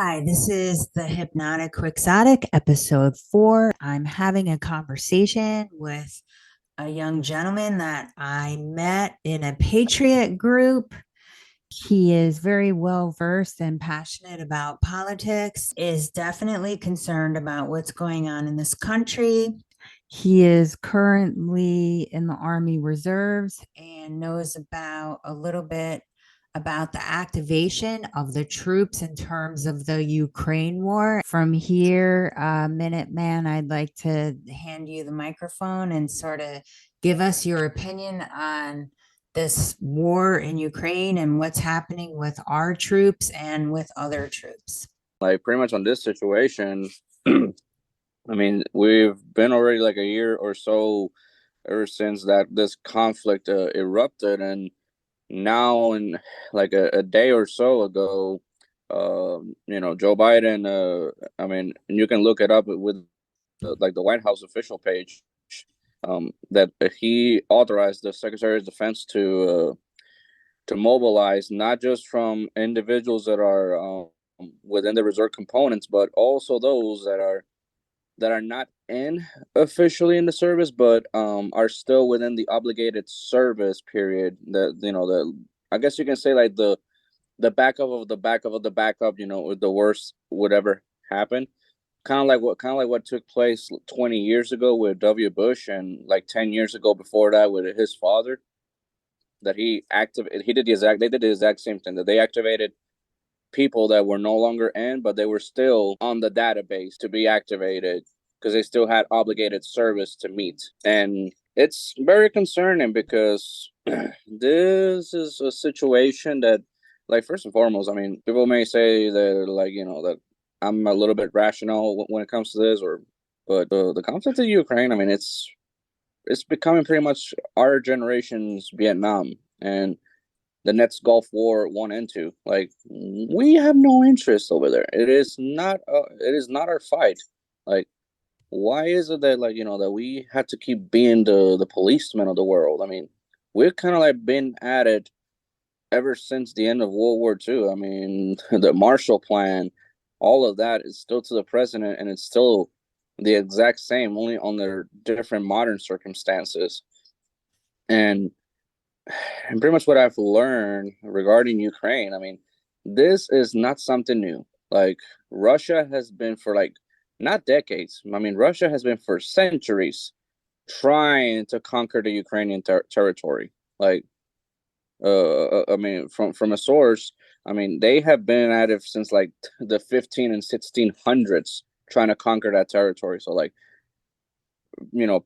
Hi, this is the Hypnotic Quixotic, episode 4. I'm having a conversation with a young gentleman that I met in a patriot group. He is very well versed and passionate about politics, is definitely concerned about what's going on in this country. He is currently in the Army Reserves and knows about a little bit about the activation of the troops in terms of the Ukraine war. From here, Minuteman, I'd like to hand you the microphone and sort of give us your opinion on this war in Ukraine and what's happening with our troops and with other troops. Like pretty much on this situation, I mean, we've been already like a year or so ever since that this conflict erupted, and now in like a day or so ago, Joe Biden. I mean, you can look it up with like the White House official page. That he authorized the Secretary of Defense to mobilize not just from individuals that are within the reserve components, but also those that are not in officially in the service, but are still within the obligated service period. That the I guess you can say like the backup of the backup of the backup. If the worst would ever happen. Kind of like what took place 20 years ago with W. Bush, and like 10 years ago before that with his father. That he did they did the exact same thing, that they activated people that were no longer in, but they were still on the database to be activated because they still had obligated service to meet. And it's very concerning because this is a situation that, like, first and foremost, I mean, people may say that, like, that I'm a little bit rational when it comes to this, but the conflict in Ukraine, I mean, it's becoming pretty much our generation's Vietnam. And the next Gulf War 1 and 2. Like, we have no interest over there. It is not our fight. Like, why is it that, like, that we had to keep being the policemen of the world? I mean, we've kind of like been at it ever since the end of World War II. I mean, the Marshall Plan, all of that is still to the president, and it's still the exact same, only on their different modern circumstances. And pretty much what I've learned regarding Ukraine, I mean, this is not something new. Like, Russia has been for like not decades. I mean, Russia has been for centuries trying to conquer the Ukrainian territory. Like, I mean, from a source, I mean, they have been at it since like the 15 and 1600s trying to conquer that territory. So, like, you know,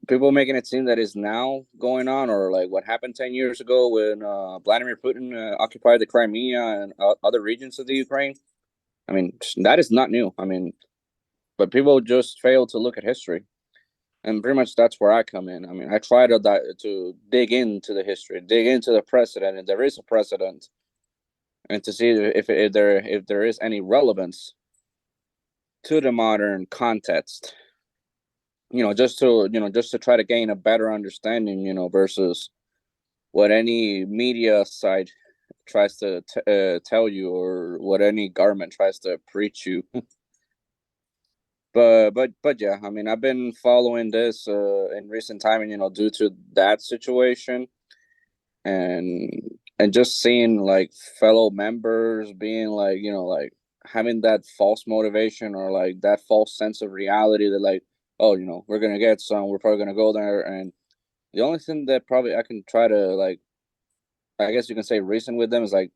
people making it seem that is now going on, or like what happened 10 years ago when Vladimir Putin occupied the Crimea and other regions of the Ukraine. I mean, that is not new. I mean, but people just fail to look at history. And pretty much that's where I come in. I mean, I try to dig into the history, dig into the precedent, and there is a precedent, and to see if there is any relevance to the modern context. Just to try to gain a better understanding, versus what any media site tries to tell you, or what any government tries to preach you. But yeah, I mean, I've been following this in recent time, and due to that situation, and just seeing like fellow members being like, like having that false motivation, or like that false sense of reality, that like, oh, we're gonna get some, we're probably gonna go there. And the only thing that probably I can try to, like, I guess you can say, reason with them is like,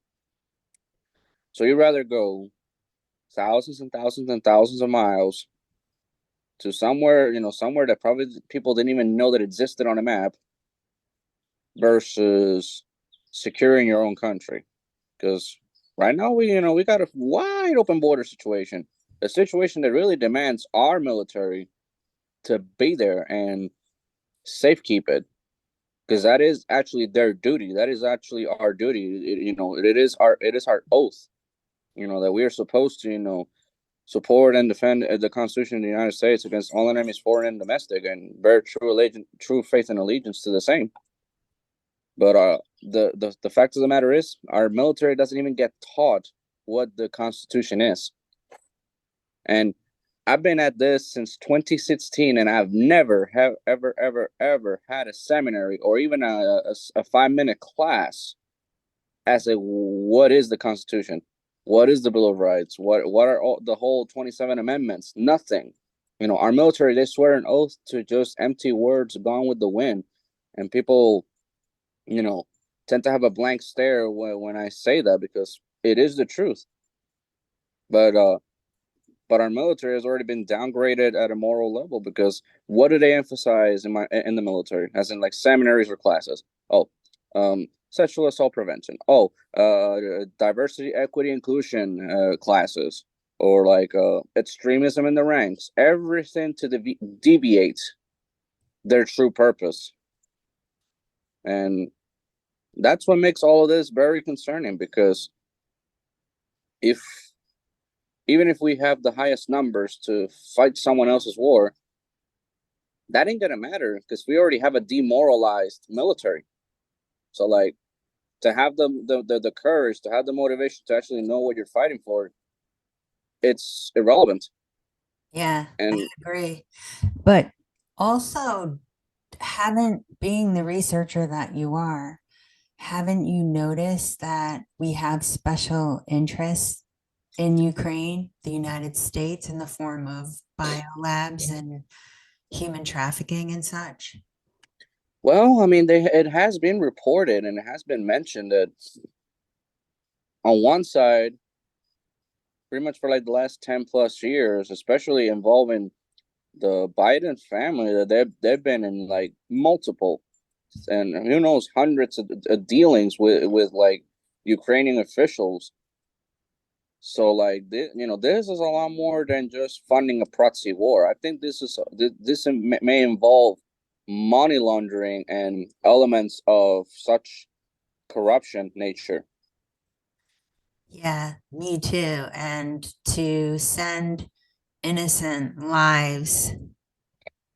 so you'd rather go thousands and thousands and thousands of miles to somewhere that probably people didn't even know that existed on a map, versus securing your own country. Because right now we got a wide open border situation, a situation that really demands our military to be there and safe keep it, because that is actually their duty. That is actually our duty. It is our oath. That we are supposed to support and defend the Constitution of the United States against all enemies, foreign and domestic, and bear true faith and allegiance to the same. But the fact of the matter is, our military doesn't even get taught what the Constitution is. And I've been at this since 2016, and I've never have ever had a seminary or even a 5 minute class as a what is the Constitution, what is the Bill of Rights, what are all, the whole 27 amendments. Nothing. Our military, they swear an oath to just empty words gone with the wind, and people, you know, tend to have a blank stare when I say that, because it is the truth. But our military has already been downgraded at a moral level, because what do they emphasize in the military, as in like seminaries or classes? Oh, sexual assault prevention. Oh, diversity, equity, inclusion classes, or like extremism in the ranks. Everything to deviate their true purpose, and that's what makes all of this very concerning. Because if even if we have the highest numbers to fight someone else's war, that ain't gonna matter, because we already have a demoralized military. So like, to have the courage, to have the motivation to actually know what you're fighting for, it's irrelevant. Yeah, I And agree. But also, being the researcher that you are, haven't you noticed that we have special interests in Ukraine, the United States, in the form of biolabs and human trafficking and such? well, I mean, it has been reported and it has been mentioned that on one side, pretty much for like the last 10 plus years, especially involving the Biden family, that they've been in like multiple, and who knows, hundreds of dealings with like Ukrainian officials. So like this is a lot more than just funding a proxy war. I think this may involve money laundering and elements of such corruption nature. Yeah, me too. And to send innocent lives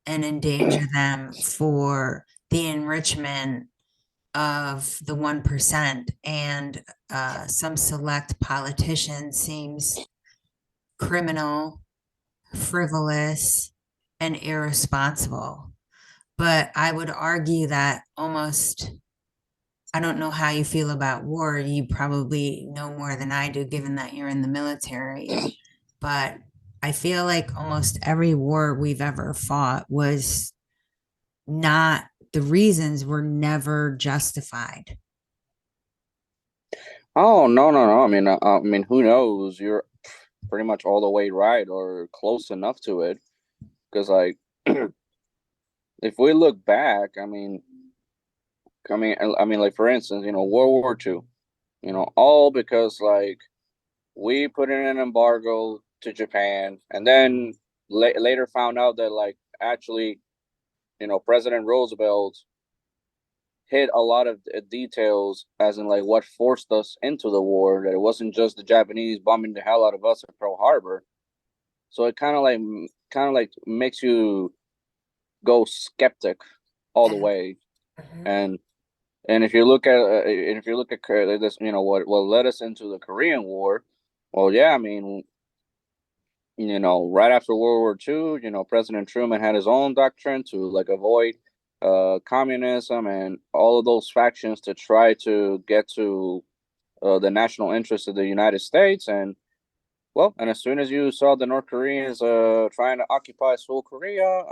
and endanger them for the enrichment of the 1% and some select politicians seems criminal, frivolous, and irresponsible. But I would argue that almost, I don't know how you feel about war. You probably know more than I do, given that you're in the military. But I feel like almost every war we've ever fought was not, the reasons were never justified. Oh, no, no, no. I mean, who knows? You're pretty much all the way right, or close enough to it. Because like, if we look back, I mean, like for instance, World War II. All because like we put in an embargo to Japan, and then later found out that like actually, President Roosevelt hid a lot of details, as in like what forced us into the war. That it wasn't just the Japanese bombing the hell out of us at Pearl Harbor. So it kind of like makes you go skeptic all the Yeah. way. Mhm. And if you look at this, what led us into the Korean War. Well, yeah, I mean, right after World War II, President Truman had his own doctrine to like avoid communism and all of those factions, to try to get to the national interest of the United States. And well, and as soon as you saw the North Koreans trying to occupy Seoul, Korea,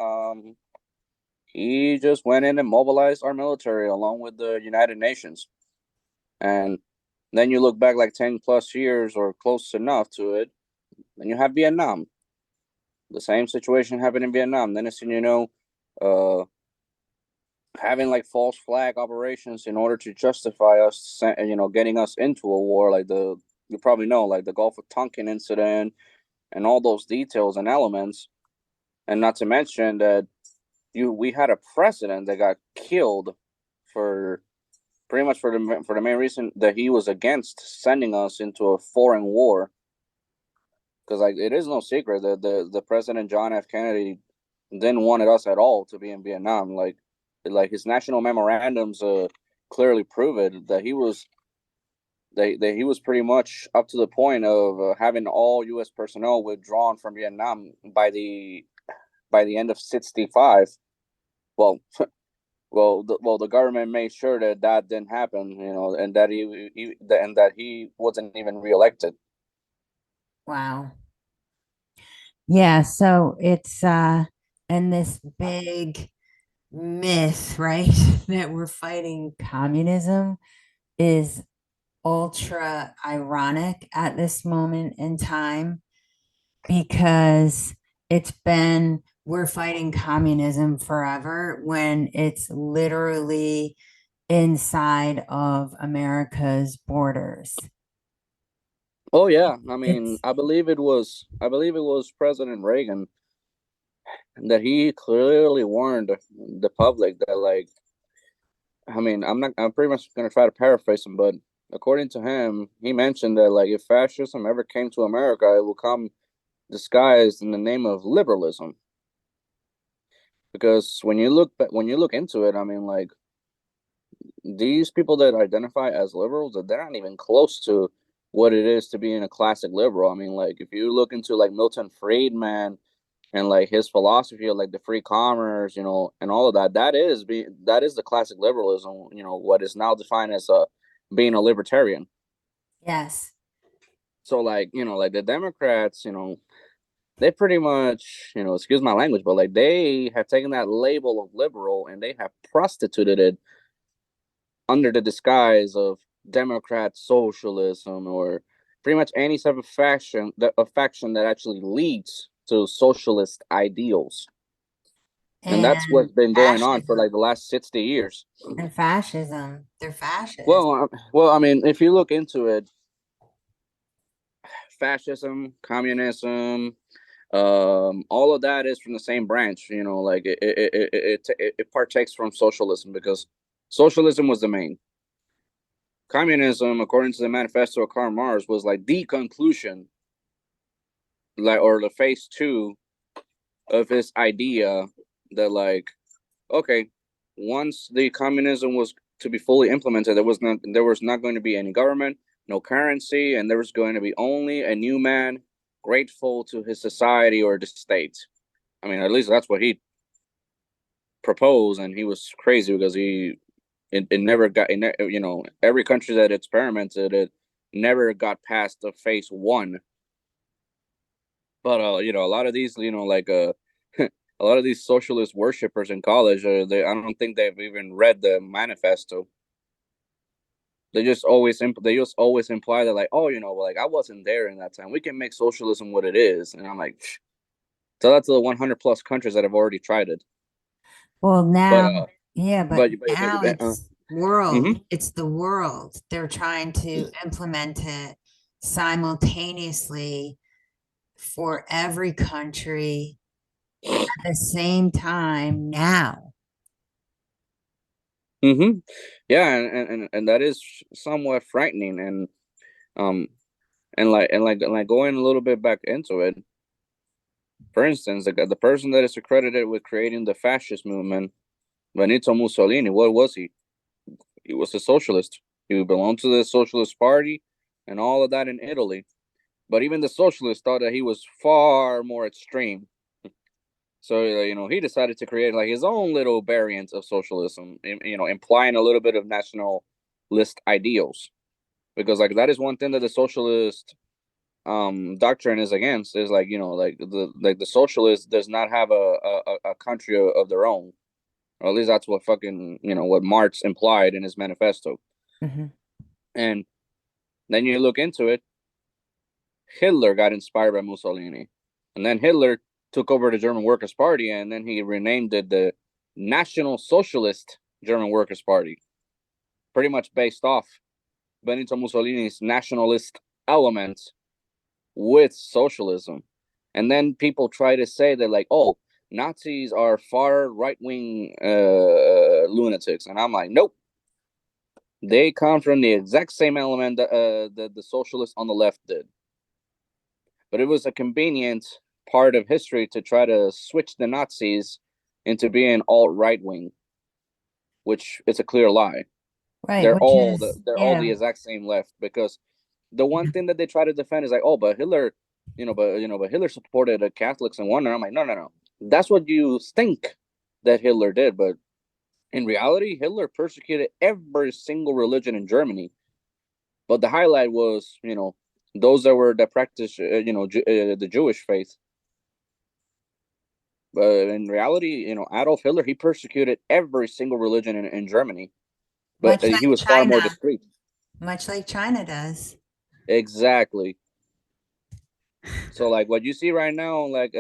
he just went in and mobilized our military along with the United Nations. And then you look back like 10 plus years or close enough to it, and you have Vietnam. The same situation happened in Vietnam. Then it's, uh, having like false flag operations in order to justify us, getting us into a war, like you probably know, like the Gulf of Tonkin incident and all those details and elements. And not to mention that we had a president that got killed for pretty much for the main reason that he was against sending us into a foreign war. Because like it is no secret that the President John F. Kennedy didn't want us at all to be in Vietnam. Like his national memorandums clearly prove it, he was pretty much up to the point of having all U.S. personnel withdrawn from Vietnam by the end of '65. Well, the government made sure that that didn't happen, and that he wasn't even reelected. Wow. Yeah, so it's and this big myth, right, that we're fighting communism is ultra ironic at this moment in time because we're fighting communism forever when it's literally inside of America's borders. Oh yeah, I mean, It's I believe it was President Reagan that he clearly warned the public that, like, I mean, I'm pretty much gonna try to paraphrase him, but according to him, he mentioned that, like, if fascism ever came to America, it will come disguised in the name of liberalism. Because when you look into it, I mean, like, these people that identify as liberals, they're not even close to what it is to being a classic liberal. I mean, like, if you look into like Milton Friedman and like his philosophy of like the free commerce, and all of that, that is the classic liberalism. What is now defined as being a libertarian. yes. So, like, like the Democrats, they pretty much, excuse my language, but like they have taken that label of liberal and they have prostituted it under the disguise of Democrat socialism, or pretty much any type of faction that actually leads to socialist ideals. And that's And what's been going on for fascism like the last 60 years. and fascism. They're fascist. Well, I mean, if you look into it, fascism, communism, all of that is from the same branch. Like it partakes from socialism, because socialism was the main. Communism, according to the manifesto of Karl Marx, was like the conclusion, like, or the phase two of his idea that, like, okay, once the communism was to be fully implemented, there was not going to be any government, no currency, and there was going to be only a new man grateful to his society or the state. I mean, at least that's what he proposed, and he was crazy because it never got, every country that experimented it never got past the phase one. But a lot of these, like a lot of these socialist worshippers in college, I don't think they've even read the manifesto. They just always imply that, like, oh, like, I wasn't there in that time. We can make socialism what it is, and I'm like, tell that to the 100 plus countries that have already tried it. Well, But now, yeah, but now it's mm-hmm. it's the world. They're trying to implement it simultaneously for every country at the same time now. Mm-hmm. Yeah, and that is somewhat frightening, um and like going a little bit back into it. For instance, the person that is accredited with creating the fascist movement, Benito Mussolini, what was he? He was a socialist. He belonged to the Socialist Party and all of that in Italy. But even the socialists thought that he was far more extreme. So, he decided to create like his own little variant of socialism, implying a little bit of nationalist ideals. Because, like, that is one thing that the socialist doctrine is against, is like, the socialist does not have a country of their own. Or at least that's what what Marx implied in his manifesto. Mhm. And then you look into it, Hitler got inspired by Mussolini. And then Hitler took over the German Workers' Party, and then he renamed it the National Socialist German Workers' Party, pretty much based off Benito Mussolini's nationalist elements with socialism. And then people try to say that, like, oh, Nazis are far right wing lunatics. And I'm like, nope. They come from the exact same element that the socialists on the left did. But it was a convenient part of history to try to switch the Nazis into being alt right wing, which is a clear lie. Right, which is, they're all yeah, the exact same left, because the one thing that they try to defend is like, oh, but Hitler, but Hitler supported the Catholics and whatnot. I'm like, no, no, no. That's what you think that Hitler did, but in reality, Hitler persecuted every single religion in Germany. But the highlight was, those that practice, the Jewish faith. But in reality, Adolf Hitler, he persecuted every single religion in Germany, but much he like was far more China, discreet. much like China does. Exactly. So like what you see right now, like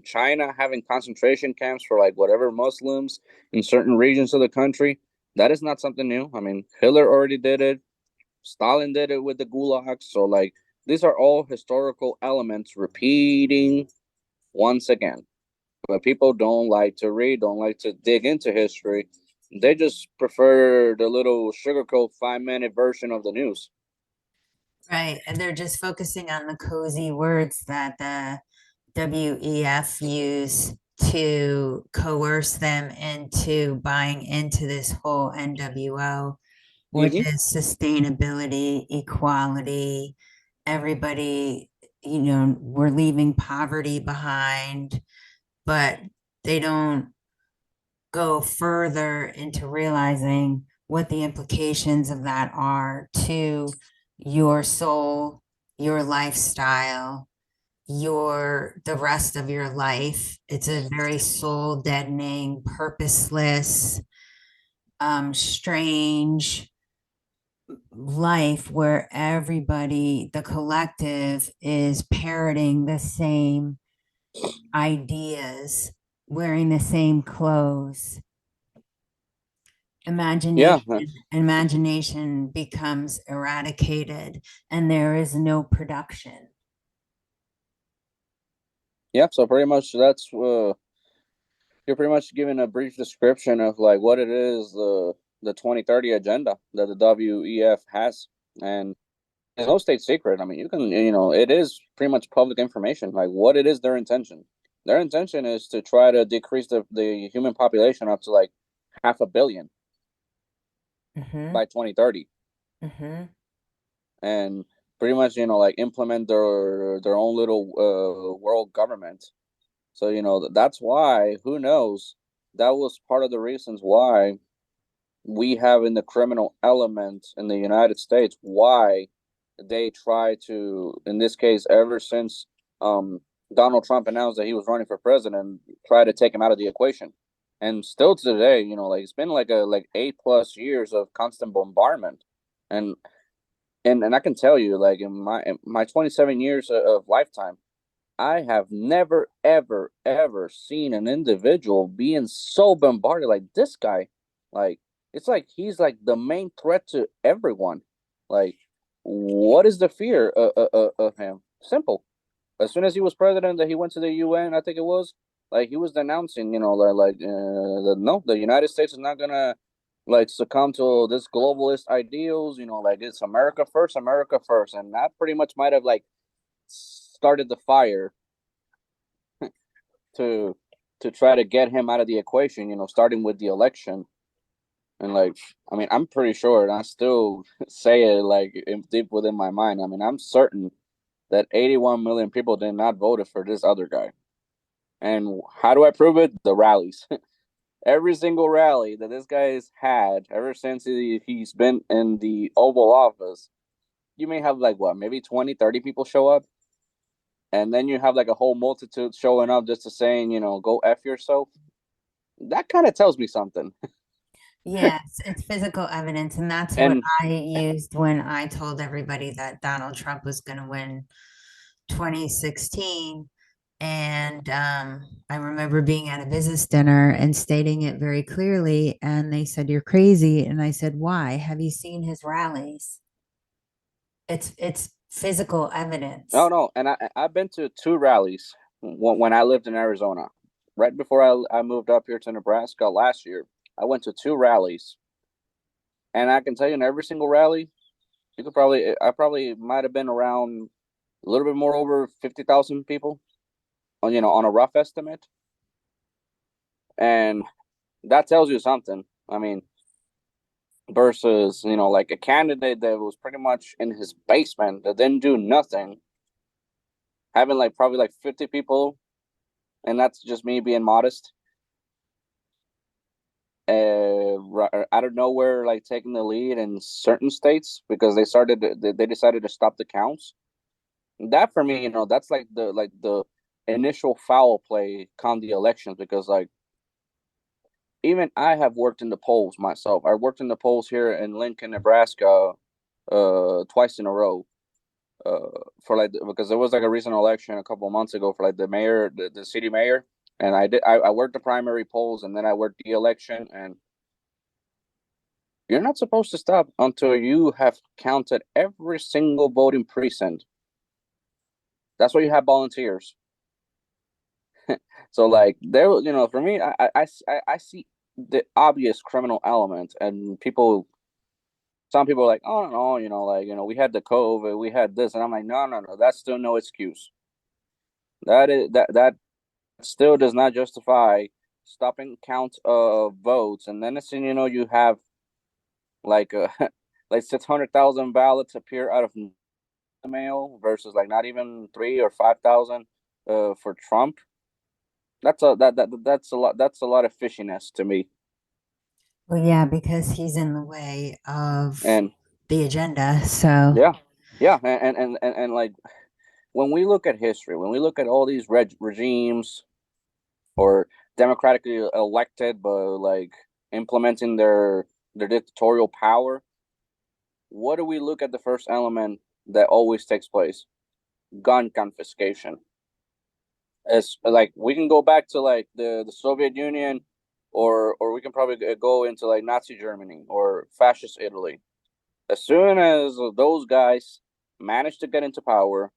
China having concentration camps for like whatever Muslims in certain regions of the country, that is not something new. I mean, Hitler already did it. Stalin did it with the gulags. So like these are all historical elements repeating once again. But people don't like to read, don't like to dig into history. They just prefer the little sugarcoat 5 minute version of the news. Right. And they're just focusing on the cozy words that the WEF use to coerce them into buying into this whole NWO, which Mm-hmm. is sustainability, equality, everybody, we're leaving poverty behind, but they don't go further into realizing what the implications of that are to your soul, your lifestyle, the rest of your life. It's a very soul deadening, purposeless, strange life where everybody, the collective, is parroting the same ideas, wearing the same clothes. Yeah. Imagination becomes eradicated and there is no production. Yeah. So pretty much that's you're pretty much giving a brief description of like what it is the 2030 agenda that the WEF has, and it's no state secret. I mean, it is pretty much public information. Like what it is their intention. Their intention is to try to decrease the human population up to like 500 million Mm-hmm, by 2030, mm-hmm. and pretty much like implement their own little world government. So that's why, who knows, that was part of the reasons why we have in the criminal element in the United States, why they try to, in this case, ever since Donald Trump announced that he was running for president, try to take him out of the equation. And still today, like it's been like 8+ years of constant bombardment. And and I can tell you, like in my 27 years of lifetime, I have never, ever, ever seen an individual being so bombarded like this guy. Like, it's like he's like the main threat to everyone. Like, what is the fear of him? Simple. As soon as he was president, that he went to the UN, I think it was, like he was denouncing, no, the United States is not gonna like succumb to this globalist ideals. Like it's America first, and that pretty much might have like started the fire to try to get him out of the equation, starting with the election. And like, I mean, I'm pretty sure, and I still say it like deep within my mind. I mean, I'm certain that 81 million people did not vote for this other guy. And how do I prove it? The rallies. Every single rally that this guy's had ever since he's been in the Oval Office, you may have like what, maybe 20, 30 people show up. And then you have like a whole multitude showing up just to saying, go F yourself. That kind of tells me something. Yes, it's physical evidence. And that's what And I used when I told everybody that Donald Trump was going to win 2016. And I remember being at a business dinner and stating it very clearly. And they said, "You're crazy." And I said, "Why? Have you seen his rallies?" It's physical oh evidence. no, and I've been to two rallies when I lived in Arizona. Right before I moved up here to Nebraska last year, I went to two rallies, and I can tell you, in every single rally, I probably might have been around a little bit more over 50,000 people on a rough estimate, and that tells you something. I mean, versus, like a candidate that was pretty much in his basement that didn't do nothing, having like probably like 50 people, and that's just me being modest. Out of nowhere, like taking the lead in certain states because they decided to stop the counts. That for me, that's like the initial foul play come the elections because like even I have worked in the polls myself. I worked in the polls here in Lincoln, Nebraska, twice in a row. For like because there was like a recent election a couple of months ago for like the mayor, the city mayor, and I worked the primary polls and then I worked the election, and you're not supposed to stop until you have counted every single voting precinct. That's why you have volunteers. So like there, for me, I see the obvious criminal element, and some people are like, oh no, like we had the COVID, we had this, and I'm like, no, no, no, that's still no excuse. That still does not justify stopping count of votes, and then as soon you have like like 600,000 ballots appear out of the mail versus like not even 3 or 5,000 for Trump. That's a lot of fishiness to me. Well, yeah, because he's in the way of And the agenda. So, yeah, yeah, and like when we look at history, when we look at all these regimes or democratically elected, but like implementing their dictatorial power, what do we look at the first element that always takes place? Gun confiscation. As like we can go back to like the Soviet Union, or we can probably go into like Nazi Germany or fascist Italy. As soon as those guys managed to get into power,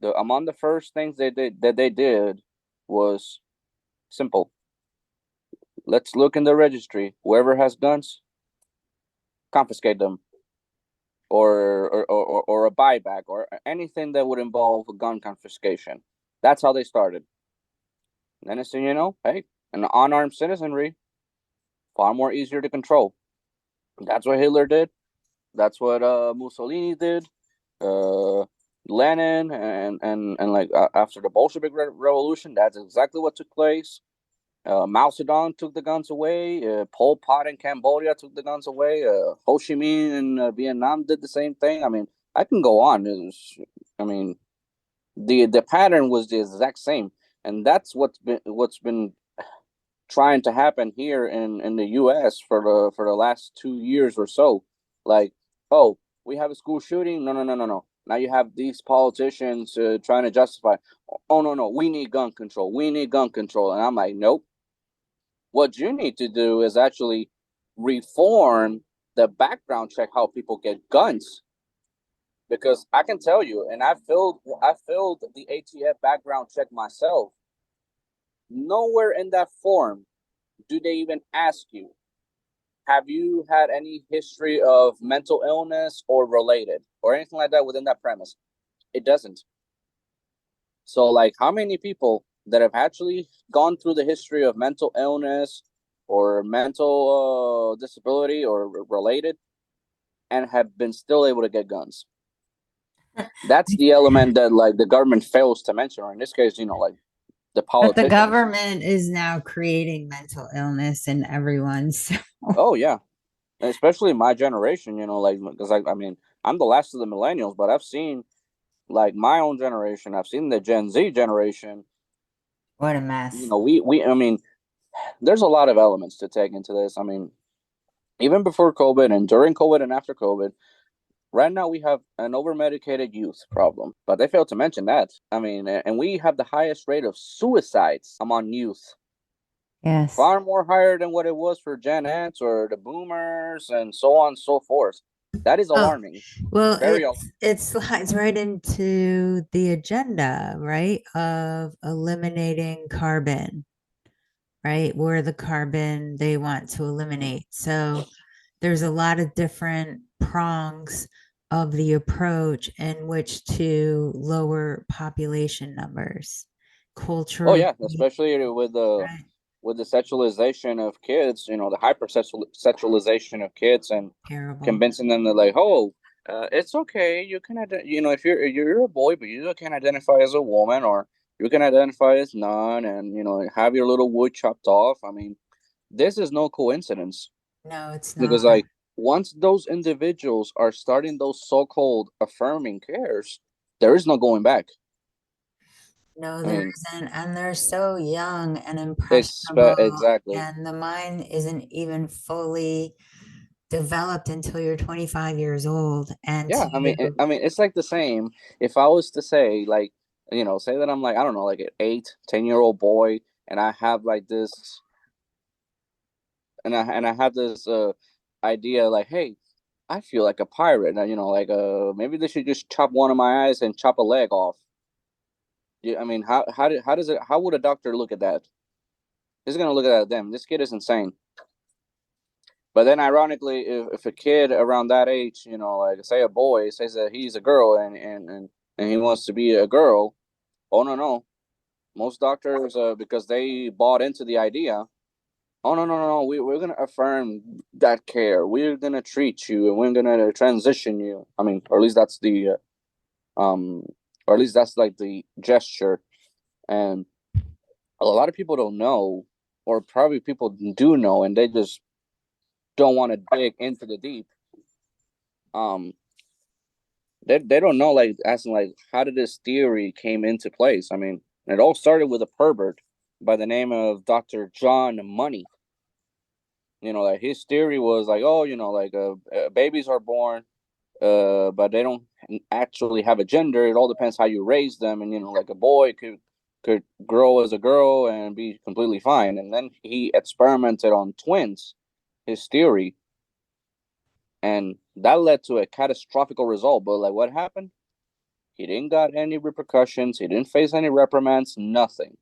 the among the first things they did was simple. Let's look in the registry. Whoever has guns, confiscate them, or a buyback, or anything that would involve a gun confiscation. That's how they started. And then, as soon hey, an unarmed citizenry, far more easier to control. That's what Hitler did. That's what Mussolini did. Uh, Lenin and like after the Bolshevik Revolution, that's exactly what took place. Mao Zedong took the guns away. Pol Pot in Cambodia took the guns away. Ho Chi Minh in Vietnam did the same thing. I mean, I can go on. I mean, the pattern was the exact same, and that's what's been trying to happen here in the U.S. for the last 2 years or so. Like, oh, we have a school shooting. No, no, no, no, no. Now you have these politicians trying to justify. Oh no, no, we need gun control. We need gun control, and I'm like, nope. What you need to do is actually reform the background check how people get guns. Because I can tell you, and I filled the ATF background check myself. Nowhere in that form do they even ask you, have you had any history of mental illness or related or anything like that within that premise? It doesn't. So, like, how many people that have actually gone through the history of mental illness or mental disability or related and have been still able to get guns? That's the element that, like, the government fails to mention, or in this case, like the but the politicians. government is now creating mental illness in everyone. So, Oh, yeah. Especially my generation, like, because I mean, I'm the last of the millennials, but I've seen like my own generation, I've seen the Gen Z generation. what a mess. I mean, there's a lot of elements to take into this. I mean, even before COVID and during COVID and after COVID, right now we have an over medicated youth problem, but they failed to mention that. I mean, and we have the highest rate of suicides among youth, Yes. far more higher than what it was for Gen X or the boomers and so on and so forth. That is Oh, alarming. well, Very alarming. it slides right into the agenda, right, of eliminating carbon, right? Where the carbon they want to eliminate. So there's a lot of different prongs of the approach in which to lower population numbers, Oh cultural, yeah, especially with the right? with the sexualization of kids, you know, the sexualization of kids, and Terrible. convincing them that, like, oh, it's okay, you can, you know, if you're a boy, but you can identify as a woman, or you can identify as none, and you know, have your little wood chopped off. I mean, this is no coincidence, No, it's not. because like once those individuals are starting those so-called affirming cares, there is no going back. No, I there mean, isn't. And they're so young and impressionable, exactly. and the mind isn't even fully developed until you're 25 years old. And Yeah, I mean, to, it's like the same. If I was to say, like, you know, say that I'm like, I don't know, like an 8, 10-year-old boy, and I have like this, and I have this idea, like, hey, I feel like a pirate, and you know, like, maybe they should just chop one of my eyes and chop a leg off. Yeah, I mean, how would a doctor look at that? He's gonna look at them. This kid is insane. But then, ironically, if a kid around that age, you know, like say a boy says that he's a girl, and he wants to be a girl, oh no, no, most doctors, because they bought into the idea, oh no, no, no, no, we're gonna affirm that care, we're gonna treat you, and we're gonna transition you. I mean, or at least that's the um or at least that's like the gesture. And a lot of people don't know, or probably people do know, and they just don't want to dig into the deep. um they don't know, like, asking, like, how did this theory came into place. I mean, it all started with a pervert by the name of Dr. John Money. You know, like, his theory was like, oh, you know, like, babies are born, but they don't actually have a gender. It all depends how you raise them, and you know, like, a boy could grow as a girl and be completely fine. And then he experimented on twins, his theory, and that led to a catastrophic result. But like, what happened? He didn't got any repercussions. He didn't face any reprimands. Nothing.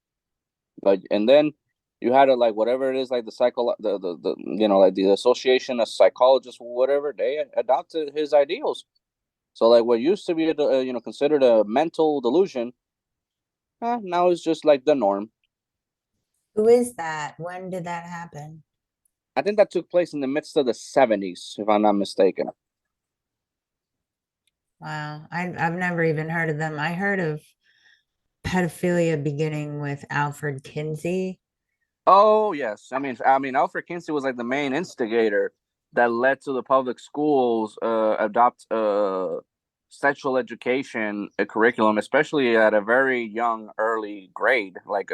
But and then you had to, like, whatever it is, like the you know, like the Association of Psychologists, whatever, they adopted his ideals. So like what used to be you know, considered a mental delusion, now it's just like the norm. who is that? When did that happen? I think that took place in the midst of the 70s, if I'm not mistaken. Wow. I've never even heard of them. I heard of pedophilia beginning with Alfred Kinsey. Oh yes, I mean, Alfred Kinsey was like the main instigator that led to the public schools adopt sexual education a curriculum, especially at a very young, early grade, like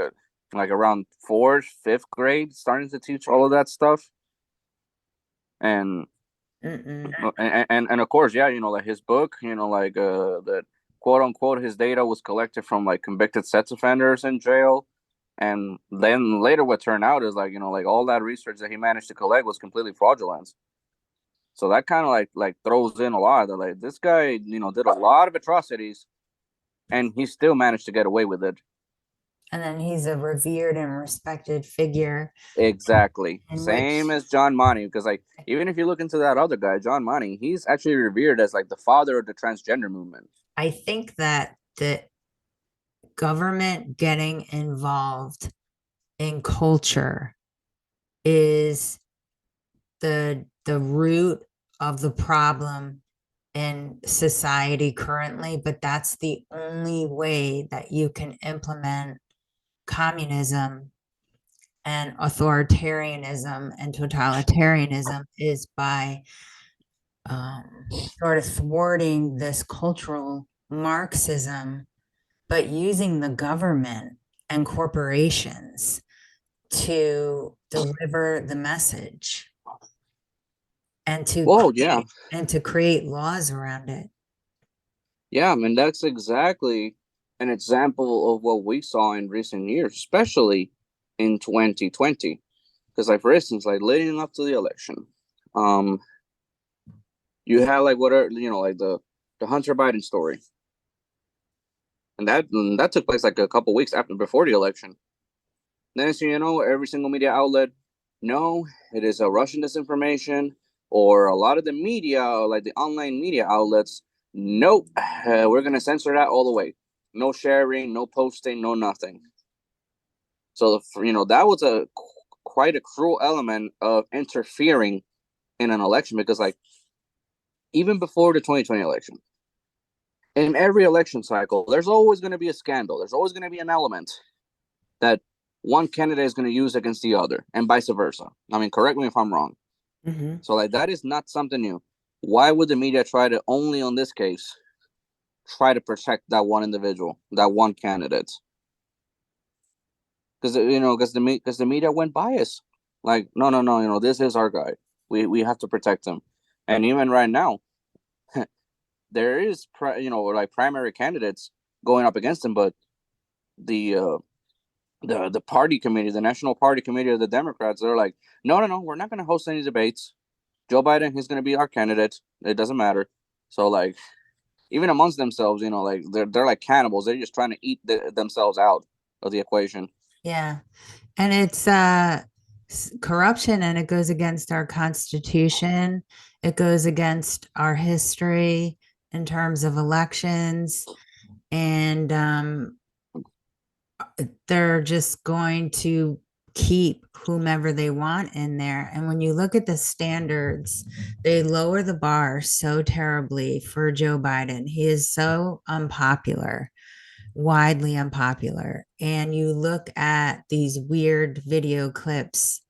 around fourth, fifth grade, starting to teach all of that stuff. And Mm-mm. and of course, yeah, you know, like his book, you know, like that, quote unquote, his data was collected from like convicted sex offenders in jail. And then later what turned out is, like, you know, like all that research that he managed to collect was completely fraudulent. So that kind of like throws in a lot that, like, this guy, you know, did a lot of atrocities, and he still managed to get away with it. And then he's a revered and respected figure Exactly. in Same which as John Money, because like, even if you look into that other guy, John Money, he's actually revered as like the father of the transgender movement. I think that the government getting involved in culture is the root of the problem in society currently, but that's the only way that you can implement communism and authoritarianism and totalitarianism is by sort of thwarting this cultural Marxism, but using the government and corporations to deliver the message and to Whoa, yeah. create laws around it. Yeah, I mean, that's exactly an example of what we saw in recent years, especially in 2020. Because, like, for instance, like leading up to the election, um, you had like what are, you know, like the Hunter Biden story, and that took place like a couple weeks after before the election. Then, so you know, every single media outlet, no, it is a Russian disinformation, or a lot of the media, like the online media outlets, nope, we're gonna censor that all the way. No sharing, no posting, no nothing. So you know, that was a quite a cruel element of interfering in an election, because like even before the 2020 election, in every election cycle, there's always going to be a scandal. There's always going to be an element that one candidate is going to use against the other, and vice versa. I mean, correct me if I'm wrong. Mm-hmm. So, like, that is not something new. Why would the media try to only on this case try to protect that one individual, that one candidate? Because because the media went biased. Like, no, no, no, this is our guy. We have to protect him. And even right now, there is like primary candidates going up against him, but the the party committee, the national party committee of the Democrats, they're like, no, no, no, we're not going to host any debates. Joe Biden, he's going to be our candidate. It doesn't matter. So like, even amongst themselves, like they're like cannibals. They're just trying to eat themselves out of the equation. Yeah. And it's corruption, and it goes against our constitution. It goes against our history in terms of elections. And they're just going to keep whomever they want in there. And when you look at the standards, they lower the bar so terribly for Joe Biden. He is so unpopular, widely unpopular. And you look at these weird video clips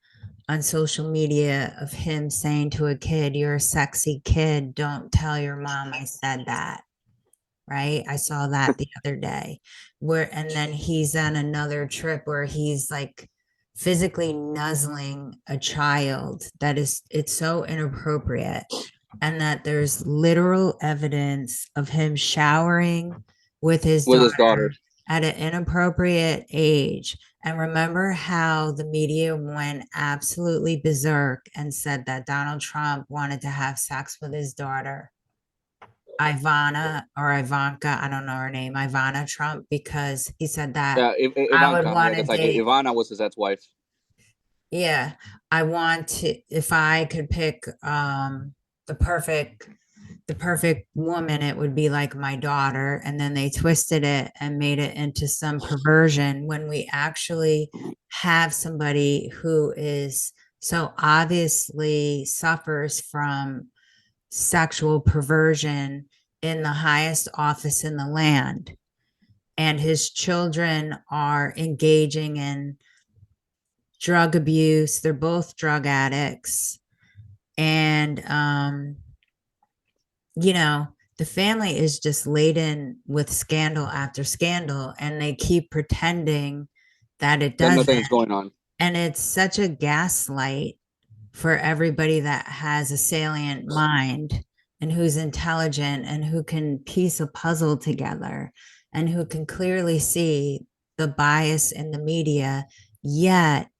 on social media of him saying to a kid, "You're a sexy kid. Don't tell your mom I said that." Right? I saw that the other day. And then he's on another trip where he's like physically nuzzling a child. It's so inappropriate. And that there's literal evidence of him showering with his With his daughter. daughter at an inappropriate age. And remember how the media went absolutely berserk and said that Donald Trump wanted to have sex with his daughter, Ivana or Ivanka, I don't know her name, Ivana Trump, because he said that Yeah, I would Ivanka. Yeah, want to because like date. Ivana was his ex-wife. Yeah, I want to, if I could pick the perfect the perfect woman, it would be like my daughter. And then they twisted it and made it into some perversion when we actually have somebody who is so obviously suffers from sexual perversion in the highest office in the land. And his children are engaging in drug abuse. They're both drug addicts. And, you know, the family is just laden with scandal after scandal, and they keep pretending that it That doesn't. nothing is going on. And it's such a gaslight for everybody that has a salient mind and who's intelligent and who can piece a puzzle together and who can clearly see the bias in the media. Yet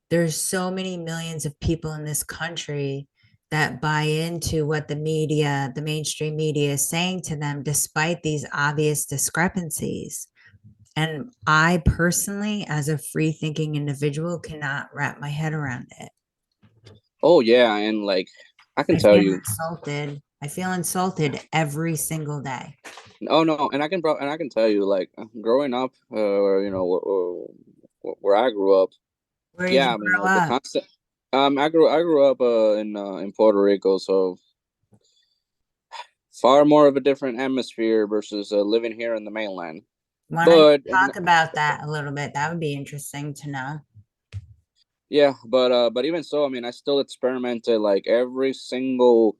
there's so many millions of people in this country that buy into what the media, the mainstream media, is saying to them, despite these obvious discrepancies. And I personally, as a free thinking individual, cannot wrap my head around it. Oh yeah, and like I can I tell feel you. insulted. I feel insulted every single day. Oh no, and I can tell you, like growing up, where I grew up. Where did you Yeah, I mean, grow like the up? constant. I grew up in Puerto Rico, so far more of a different atmosphere versus living here in the mainland. Why don't you But talk about that a little bit? That would be interesting to know. yeah, but even so, I mean, I still experimented like every single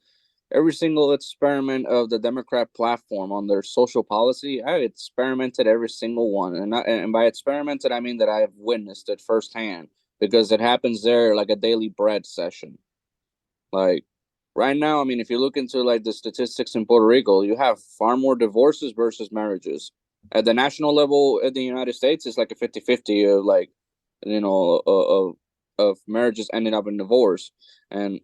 experiment of the Democrat platform on their social policy. I experimented every single one, and by experimented, I mean that I have witnessed it firsthand because it happens there like a daily bread session. Like right now, I mean, if you look into like the statistics in Puerto Rico, you have far more divorces versus marriages. At the national level in the United States, it's like a 50-50 of like, of marriages ending up in divorce. And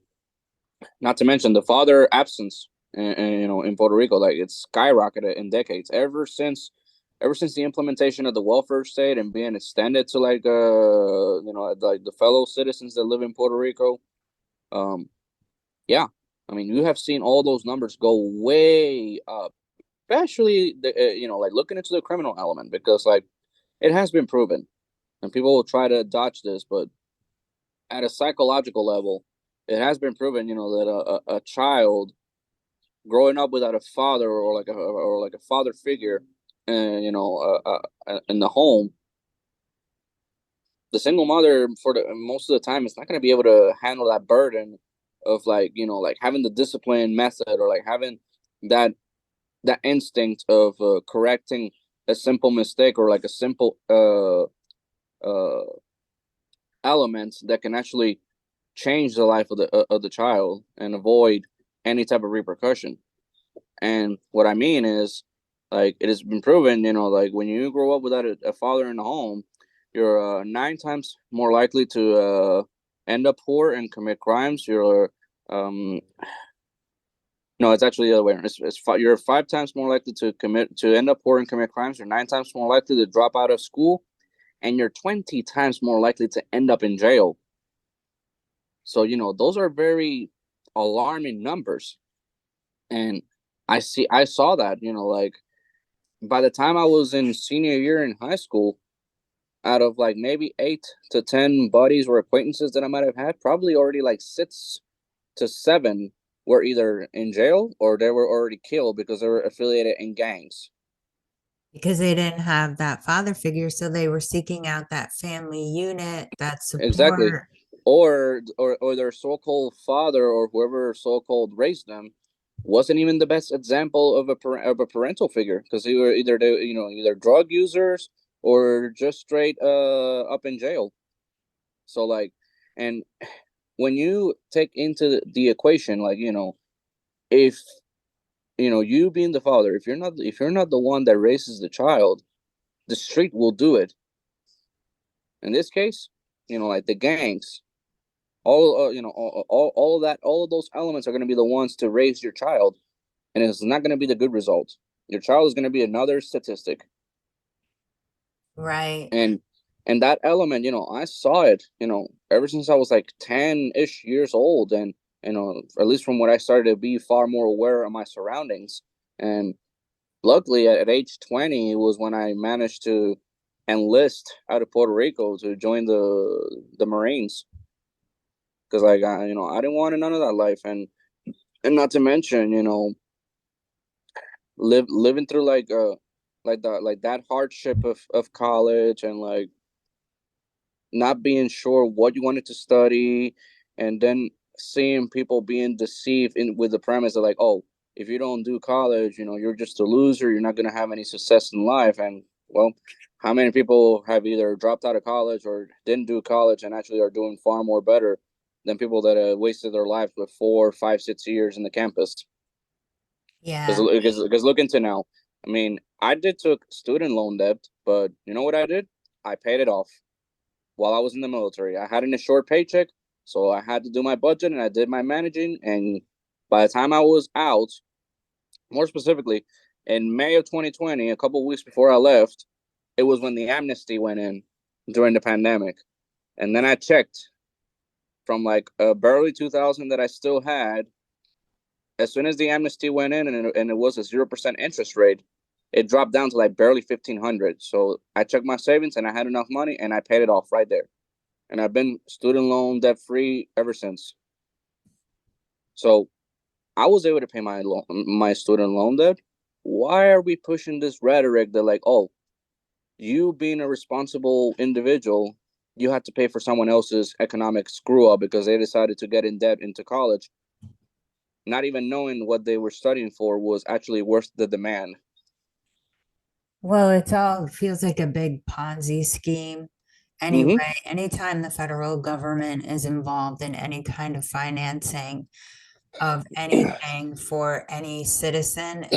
not to mention the father absence in Puerto Rico, like it's skyrocketed in decades ever since the implementation of the welfare state and being extended to like the fellow citizens that live in Puerto Rico. Yeah, I mean, you have seen all those numbers go way up, especially like looking into the criminal element because like it has been proven, and people will try to dodge this, but at a psychological level, it has been proven, that a child growing up without a father or like a father figure, and in the home, the single mother for the most of the time is not going to be able to handle that burden of like like having the discipline method or like having that that instinct of correcting a simple mistake or like a simple uh element that can actually change the life of the child and avoid any type of repercussion. And what I mean is, like, it has been proven, like when you grow up without a father in the home, you're 9 times more likely to end up poor and commit crimes. Um, no, it's actually the other way around. You're 5 times more likely to end up poor and commit crimes. You're 9 times more likely to drop out of school, and you're 20 times more likely to end up in jail. So, those are very alarming numbers. And I saw that, like by the time I was in senior year in high school, out of like maybe 8 to 10 buddies or acquaintances that I might have had, probably already like 6 to 7 were either in jail or they were already killed because they were affiliated in gangs. because they didn't have that father figure. So they were seeking out that family unit, that Exactly. support. Or their so-called father or whoever so-called raised them wasn't even the best example of a parental figure because they were either drug users or just straight up in jail. So like, and when you take into the equation, like if you being the father, if you're not the one that raises the child, the street will do it. In this case, like the gangs, all of that, all of those elements are going to be the ones to raise your child, and it's not going to be the good result. Your child is going to be another statistic. Right. And that element, I saw it, ever since I was like 10-ish years old, and at least from what I started to be far more aware of my surroundings. And luckily at age 20 was when I managed to enlist out of Puerto Rico to join the Marines, because like I didn't want none of that life. And not to mention, living through like that hardship of college, and like not being sure what you wanted to study, and then seeing people being deceived in with the premise of like, oh, if you don't do college, you're just a loser, you're not going to have any success in life. And well, how many people have either dropped out of college or didn't do college and actually are doing far more better than people that wasted their lives with 4, 5, 6 years in the campus? Yeah. Because look into now. I mean, I did took student loan debt, but you know what I did? I paid it off while I was in the military. I had an short paycheck, so I had to do my budget and I did my managing. And by the time I was out, more specifically, in May of 2020, a couple of weeks before I left, it was when the amnesty went in during the pandemic. And then I checked from like barely 2000 that I still had. As soon as the amnesty went in, and it was a 0% interest rate, it dropped down to like barely 1,500. So I checked my savings and I had enough money and I paid it off right there. And I've been student loan debt free ever since. So I was able to pay my student loan debt. Why are we pushing this rhetoric that like, oh, you being a responsible individual, you have to pay for someone else's economic screw up because they decided to get in debt into college, not even knowing what they were studying for was actually worth the demand. Well, it's all feels like a big Ponzi scheme. Mm-hmm. Anyway, anytime the federal government is involved in any kind of financing of anything for any citizen,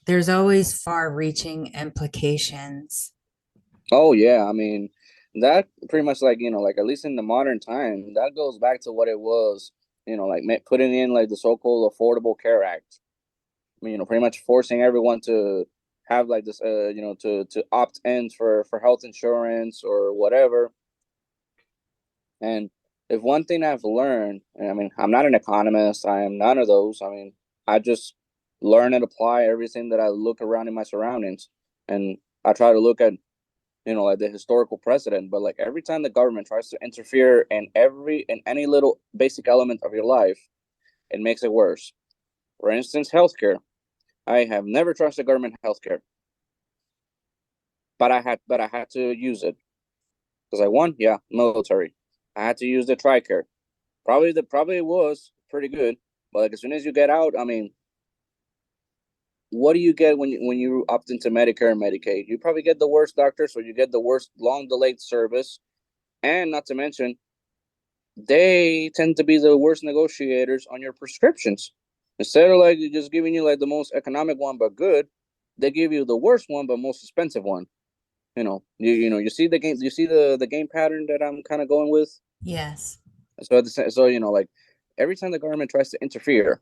there's always far-reaching implications. Oh yeah, I mean that pretty much like like at least in the modern time that goes back to what it was, like putting in like the so-called Affordable Care Act. I mean, pretty much forcing everyone to have like this, to opt in for health insurance or whatever. And if one thing I've learned, and I mean, I'm not an economist, I am none of those. I mean, I just learn and apply everything that I look around in my surroundings, and I try to look at like the historical precedent. But like every time the government tries to interfere in any little basic element of your life, it makes it worse. For instance, healthcare. I have never trusted government healthcare, but I had to use it because I won. Yeah, military. I had to use the TRICARE. Probably it was pretty good, but like as soon as you get out, I mean, what do you get when you opt into Medicare and Medicaid? You probably get the worst doctors, or you get the worst long delayed service, and not to mention they tend to be the worst negotiators on your prescriptions. Instead of like just giving you like the most economic one but good, they give you the worst one but most expensive one. You see the game. You see the game pattern that I'm kind of going with. Yes. So like every time the government tries to interfere,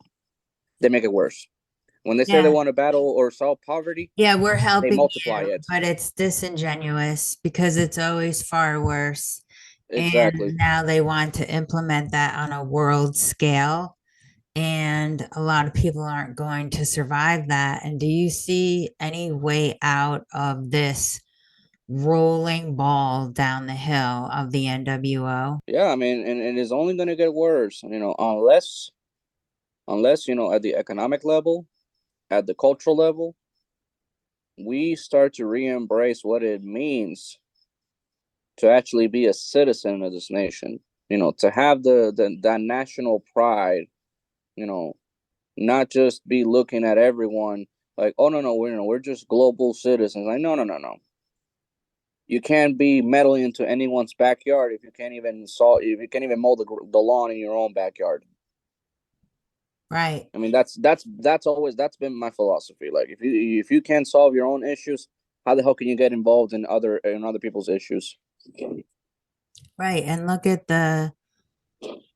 they make it worse. When they say they Yeah. want to battle or solve poverty, Yeah, we're they helping multiply you, it. but it's disingenuous because it's always far worse. And Exactly. now they want to implement that on a world scale. And a lot of people aren't going to survive that. And do you see any way out of this rolling ball down the hill of the NWO? Yeah, I mean, and it is only going to get worse, unless at the economic level, at the cultural level, we start to re-embrace what it means to actually be a citizen of this nation. To have the that national pride. You know, not just be looking at everyone like, oh no, we're just global citizens. Like, no. You can't be meddling into anyone's backyard if you can't even mow the lawn in your own backyard. Right. I mean, that's been my philosophy. Like, if you can't solve your own issues, how the hell can you get involved in other people's issues? Right. And look at the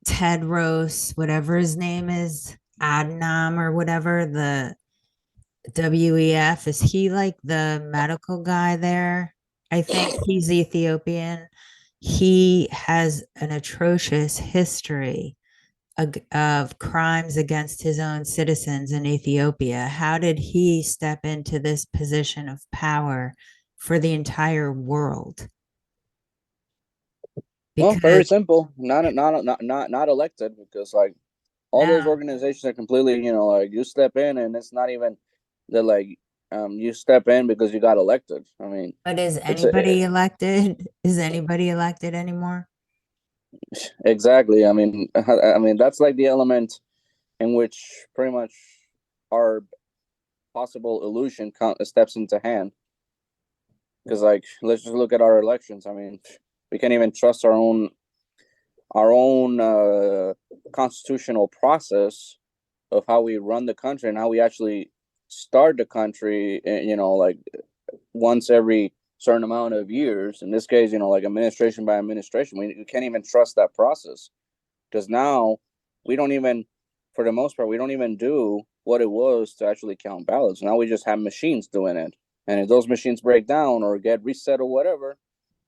Tedros, whatever his name is, Adnam or whatever, the WEF. Is he like the medical guy there? I think he's Ethiopian. He has an atrocious history of crimes against his own citizens in Ethiopia. How did he step into this position of power for the entire world? Well, very Because simple. Not elected, because like all those no, organizations are completely, like you step in and it's not even that like you step in because you got elected. I mean, but is it's a, anybody elected? Is anybody elected anymore? exactly. I mean that's like the element in which pretty much our possible illusion steps into hand. Because like let's just look at our elections. I mean, we can't even trust our own constitutional process of how we run the country and how we actually start the country. Like once every certain amount of years. In this case, like administration by administration, we can't even trust that process because now we don't even, for the most part, we don't even do what it was to actually count ballots. Now we just have machines doing it, and if those machines break down or get reset or whatever,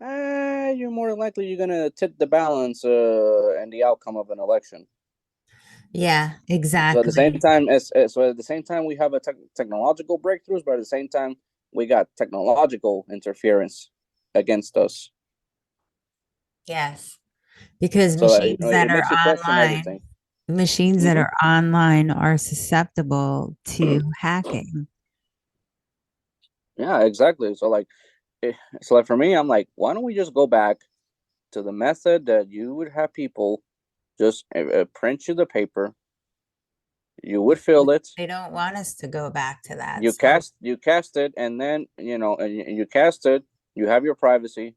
you're more than likely you're gonna tip the balance and the outcome of an election. Yeah, So at the same exactly. time, we have a technological breakthroughs, but at the same time, we got technological interference against us. Yes, because So machines that it are makes you question online, everything. machines that Hmm. are online are susceptible to hacking. Yeah, exactly. So like for me, I'm like, why don't we just go back to the method that you would have people just print you the paper, you would fill it, They don't want us to go back to that. you So, cast it, and then you cast it, you have your privacy,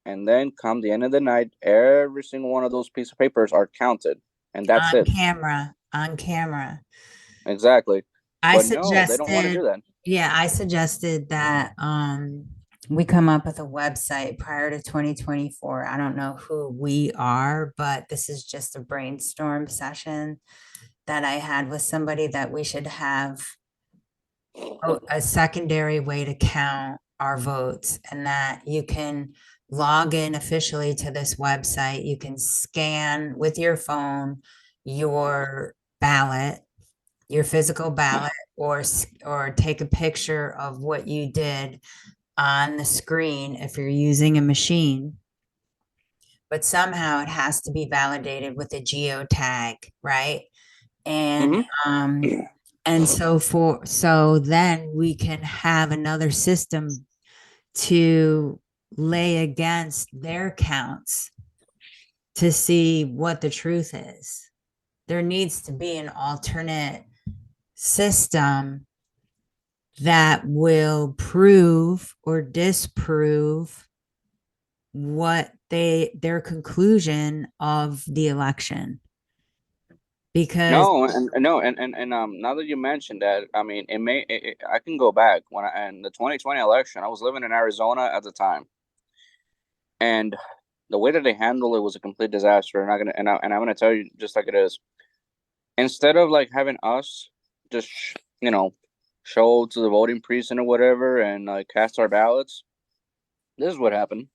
and then come the end of the night, every single one of those pieces of papers are counted, and that's on it. camera, on camera. Exactly. I But no, they don't want to suggested, do that. yeah, I suggested that we come up with a website prior to 2024. I don't know who we are, but this is just a brainstorm session that I had with somebody that we should have a secondary way to count our votes, and that you can log in officially to this website. You can scan with your phone your ballot, your physical ballot, or take a picture of what you did on the screen if you're using a machine, but somehow it has to be validated with a geotag, right? And Mm-hmm. um so then we can have another system to lay against their counts to see what the truth is. There needs to be an alternate system that will prove or disprove what their conclusion of the election, because No, and no, and now that you mentioned that, I mean, I can go back when in the 2020 election, I was living in Arizona at the time, and the way that they handled it was a complete disaster. And I'm gonna tell you just like it is. Instead of like having us just show to the voting precinct or whatever and like cast our ballots, this is what happened.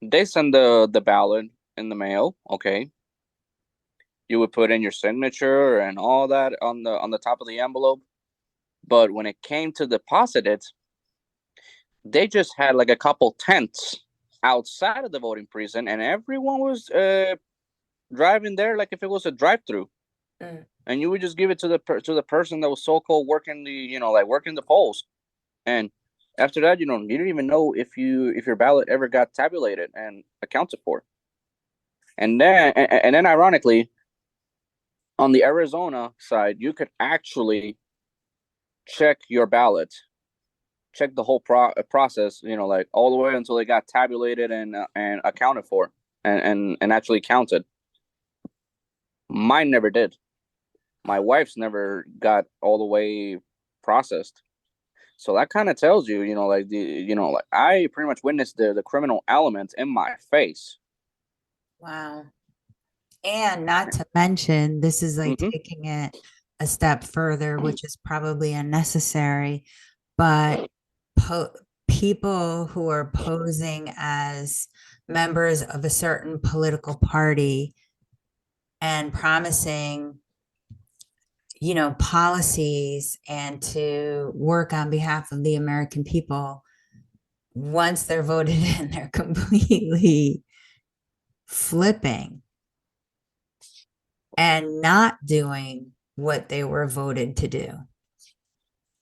They send the ballot in the mail. Okay, you would put in your signature and all that on the top of the envelope. But when it came to deposit it, they just had like a couple tents outside of the voting precinct, and everyone was driving there like if it was a drive-through. mm, And you would just give it to the person that was so called working the like working the polls. And after that, you didn't even know if your ballot ever got tabulated and accounted for. And then ironically, on the Arizona side, you could actually check your ballot, check the whole process, like all the way until it got tabulated and accounted for and actually counted. Mine never did. My wife's never got all the way processed. So that kind of tells you, like I pretty much witnessed the criminal element in my face. wow. And not to mention, this is like Mm-hmm. taking it a step further, which is probably unnecessary, but po- people who are posing as members of a certain political party and promising, policies and to work on behalf of the American people, once they're voted in, they're completely flipping and not doing what they were voted to do.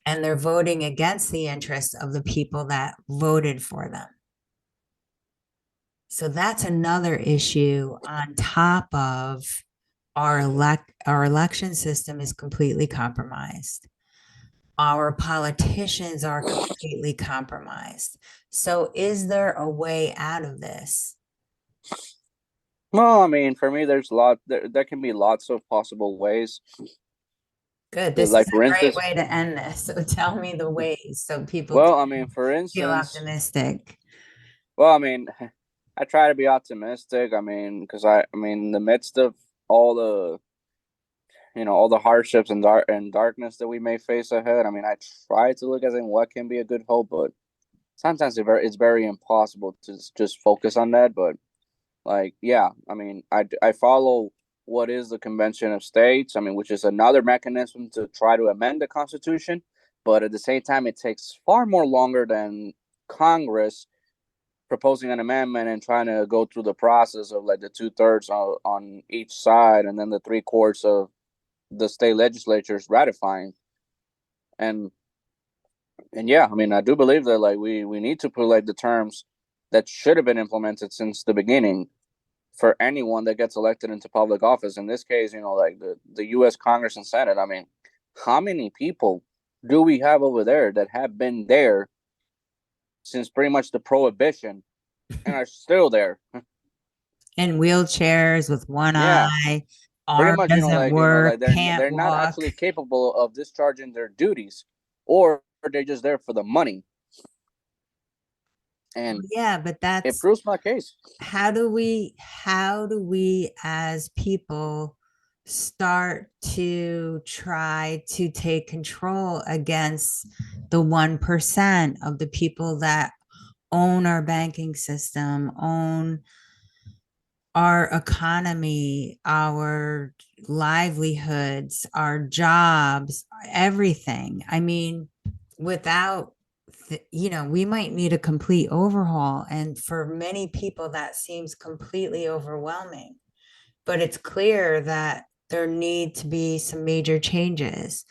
And they're voting against the interests of the people that voted for them. So that's another issue on top of our election system is completely compromised. Our politicians are completely compromised. So is there a way out of this? Well, I mean, for me, there can be lots of possible ways. Good. This is Like for a great instance, way to end this. So tell me the ways so people well, I mean, can for feel instance, optimistic. well, I mean, I try to be optimistic. I mean, because I mean, in the midst of all the all the hardships and darkness that we may face ahead, I mean, I try to look as in what can be a good hope, but sometimes it's very impossible to just focus on that. But like, yeah, I mean, I follow what is the Convention of States. I mean, which is another mechanism to try to amend the Constitution, but at the same time, it takes far more longer than Congress proposing an amendment and trying to go through the process of like the 2/3 on each side, and then the 3/4 of the state legislatures ratifying. And and yeah, I mean, I do believe that like we need to put like the terms that should have been implemented since the beginning for anyone that gets elected into public office. In this case, like the U.S. Congress and Senate. I mean, how many people do we have over there that have been there since pretty much the prohibition and are still there? In wheelchairs with one Yeah, eye, pretty arm much. doesn't Like work, they're can't they're not walk. actually capable of discharging their duties, or they're just there for the money. And Yeah, but it that's proves my case. how do we as people start to try to take control against the 1% of the people that own our banking system, own our economy, our livelihoods, our jobs, everything. I mean, without we might need a complete overhaul. And for many people, that seems completely overwhelming. But it's clear that there need to be some major changes.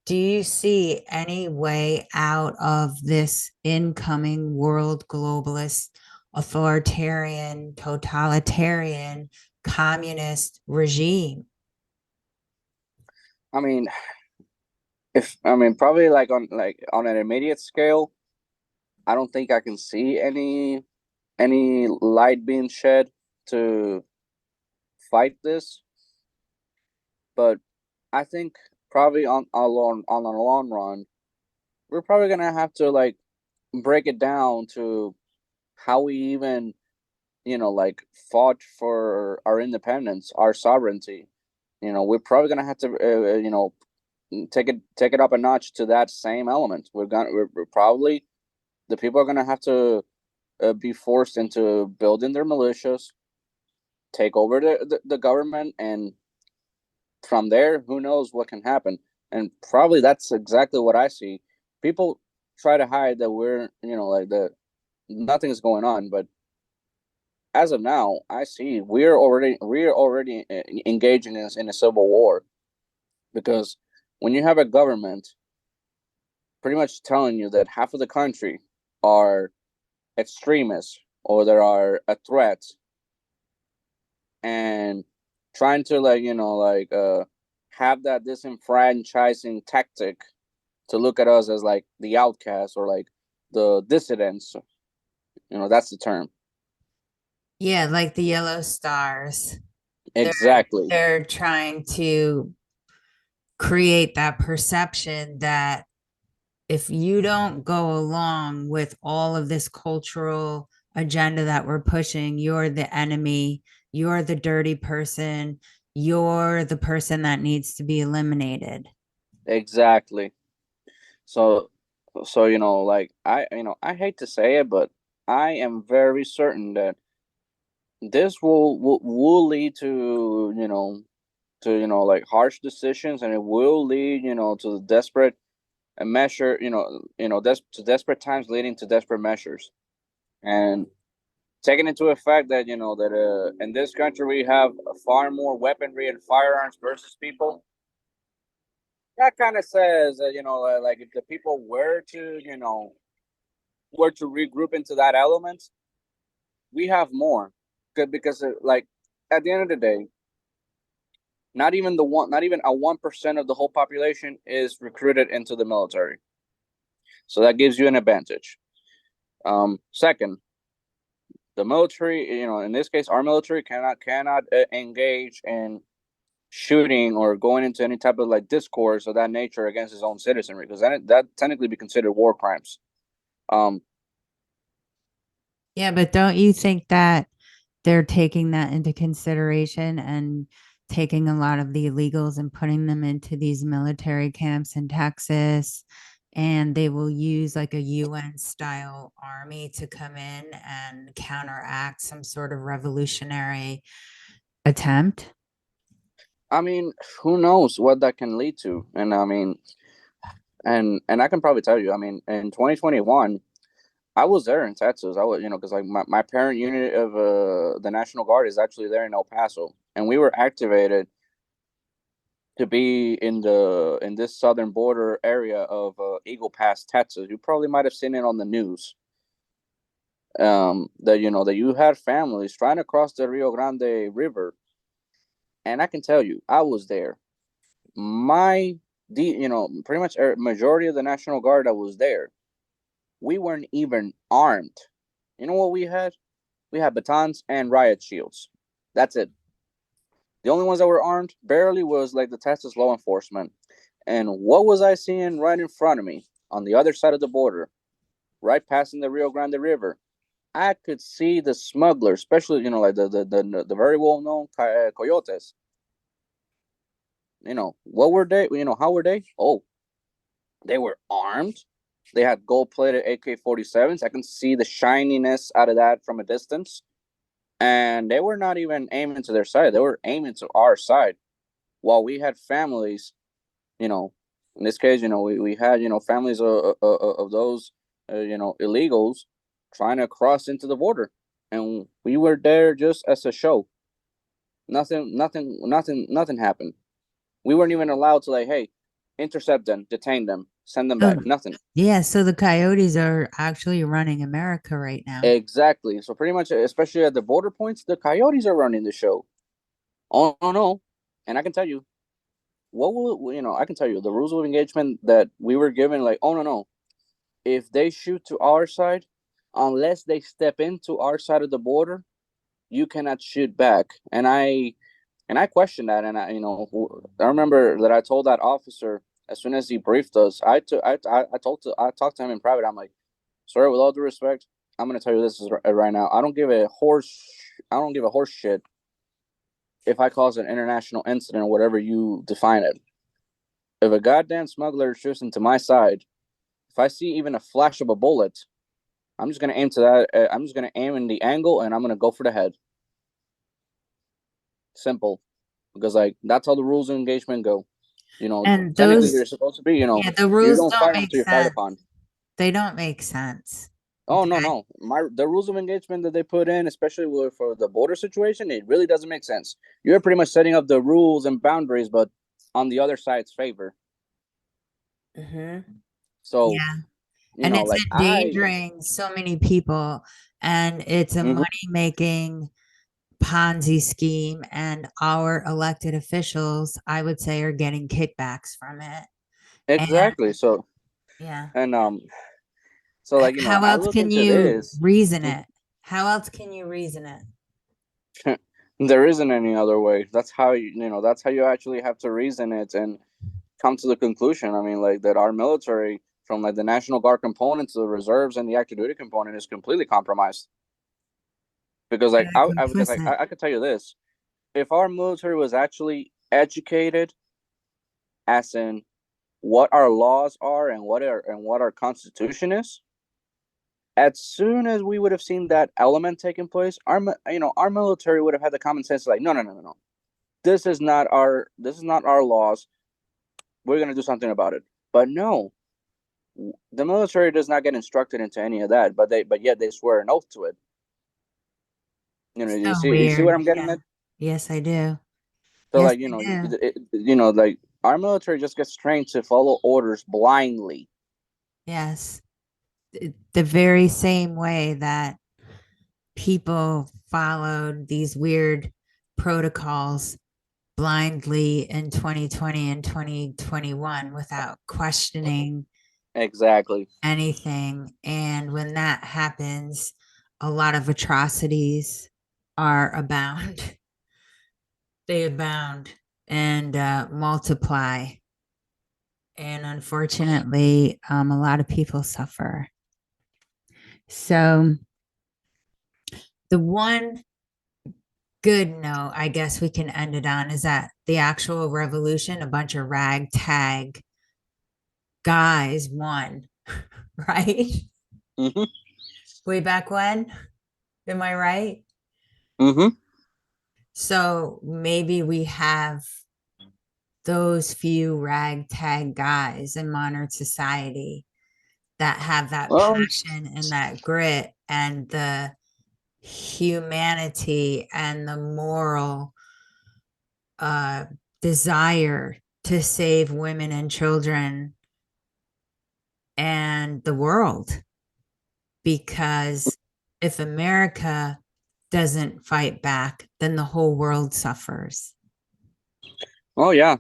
Do you see any way out of this incoming world globalist, authoritarian, totalitarian, communist regime? I mean, if I mean probably like on an immediate scale, I don't think I can see any light being shed to fight this. But I think probably on the long run, we're probably gonna have to like break it down to how we even like fought for our independence, our sovereignty. We're probably gonna have to take it up a notch to that same element. We're probably the people are gonna have to be forced into building their militias, take over the government, and from there, who knows what can happen. And probably that's exactly what I see. People try to hide that we're, like that nothing is going on, but as of now, I see we're already engaging in a civil war because when you have a government pretty much telling you that half of the country are extremists or there are a threat and trying to have that disenfranchising tactic to look at us as like the outcasts or like the dissidents. That's the term. Yeah, like the yellow stars. They're Exactly. they're trying to create that perception that if you don't go along with all of this cultural agenda that we're pushing, you're the enemy, you're the dirty person, you're the person that needs to be eliminated. Exactly. So like I hate to say it, but I am very certain that this will lead to like harsh decisions, and it will lead to the desperate measure to desperate times leading to desperate measures. And taking into effect that that in this country we have far more weaponry and firearms versus people, that kind of says that like if the people were to regroup into that element, we have more. Good, because like at the end of the day, not even a 1% of the whole population is recruited into the military, so that gives you an advantage. Second, the military, in this case, our military cannot engage in shooting or going into any type of like discourse of that nature against his own citizenry, because that technically be considered war crimes. Um, Yeah, but don't you think that they're taking that into consideration and taking a lot of the illegals and putting them into these military camps in Texas? And they will use like a UN style army to come in and counteract some sort of revolutionary attempt. I mean, who knows what that can lead to? And I mean, and I can probably tell you, I mean, in 2021, I was there in Texas. I was, because like my parent unit of the National Guard is actually there in El Paso, and we were activated to be in this southern border area of Eagle Pass, Texas. You probably might have seen it on the news. That that you had families trying to cross the Rio Grande River, and I can tell you, I was there. Pretty much a majority of the National Guard that was there, we weren't even armed. You know what we had? We had batons and riot shields. That's it. The only ones that were armed barely was like the Texas law enforcement. And what was I seeing right in front of me on the other side of the border, right passing the Rio Grande River? I could see the smugglers, especially like the very well known coyotes. What were they? How were they? Oh, they were armed. They had gold plated AK-47s. I can see the shininess out of that from a distance. And they were not even aiming to their side. They were aiming to our side. While we had families, in this case, we had, families of those illegals trying to cross into the border, and we were there just as a show. Nothing happened. We weren't even allowed to, like, hey, intercept them, detain them, send them back. Oh, Nothing. yeah. So the coyotes are actually running America right now. Exactly. So pretty much, especially at the border points, the coyotes are running the show. Oh no, and I can tell you, what will I can tell you the rules of engagement that we were given. Like, oh no, if they shoot to our side, unless they step into our side of the border, you cannot shoot back. And I questioned that, and I remember that I told that officer as soon as he briefed us. I talked to him in private. I'm like, sir, with all due respect, I'm gonna tell you this is right now. I don't give a horse shit if I cause an international incident or whatever you define it. If a goddamn smuggler shoots into my side, if I see even a flash of a bullet, I'm just gonna aim to that. I'm just gonna aim in the angle, and I'm gonna go for the head. Simple, because like that's how the rules of engagement go. And Technically, those, you're supposed to be. yeah, the You rules don't don't fight make until you're fired sense. upon. They don't make sense. Oh no, Okay. no. The rules of engagement that they put in, especially for the border situation, it really doesn't make sense. You're pretty much setting up the rules and boundaries, but on the other side's favor. Mm-hmm. So Yeah. And it's like endangering so many people, and it's a Mhm. money making Ponzi scheme, and our elected officials, I would say, are getting kickbacks from it. And Exactly. So yeah, and so like how I else look can into you this. reason it? How else can you reason it? There isn't any other way. That's how that's how you actually have to reason it and come to the conclusion. I mean, like that our military, from like the National Guard component to the reserves and the active duty component, is completely compromised. Because like They're complicit. I could tell you this: if our military was actually educated, as in what our laws are and what our constitution is, as soon as we would have seen that element taking place, our military would have had the common sense, like, no, this is not our laws. We're gonna do something about it. But no, the military does not get instructed into any of that. But yet they swear an oath to it. So You see weird. what I'm getting Yeah. at? Yes, I do. So Yes, like I do. like our military just gets trained to follow orders blindly. Yes. The very same way that people followed these weird protocols blindly in 2020 and 2021 without questioning Exactly. anything. And when that happens, a lot of atrocities are abound. They abound and multiply. And unfortunately, a lot of people suffer. So, the one good note, I guess we can end it on, is that the actual revolution, a bunch of ragtag guys won, right? Mm-hmm. Way back when. Am I right? Mm-hmm. So maybe we have those few ragtag guys in modern society that have that Well, passion and that grit and the humanity and the moral uh, desire to save women and children and the world. Because if America doesn't fight back, then the whole world suffers. oh yeah,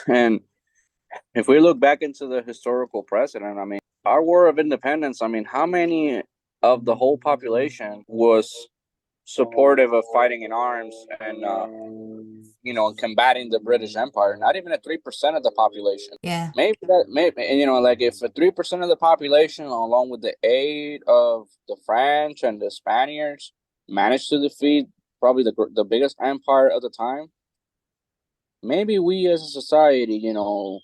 and if we look back into the historical precedent, I mean, our War of Independence. I mean, how many of the whole population was supportive of fighting in arms and combating the British Empire? Not even a 3% of the population. Yeah. Maybe and like if 3% of the population, along with the aid of the French and the Spaniards, managed to defeat probably the biggest empire of the time, maybe we as a society,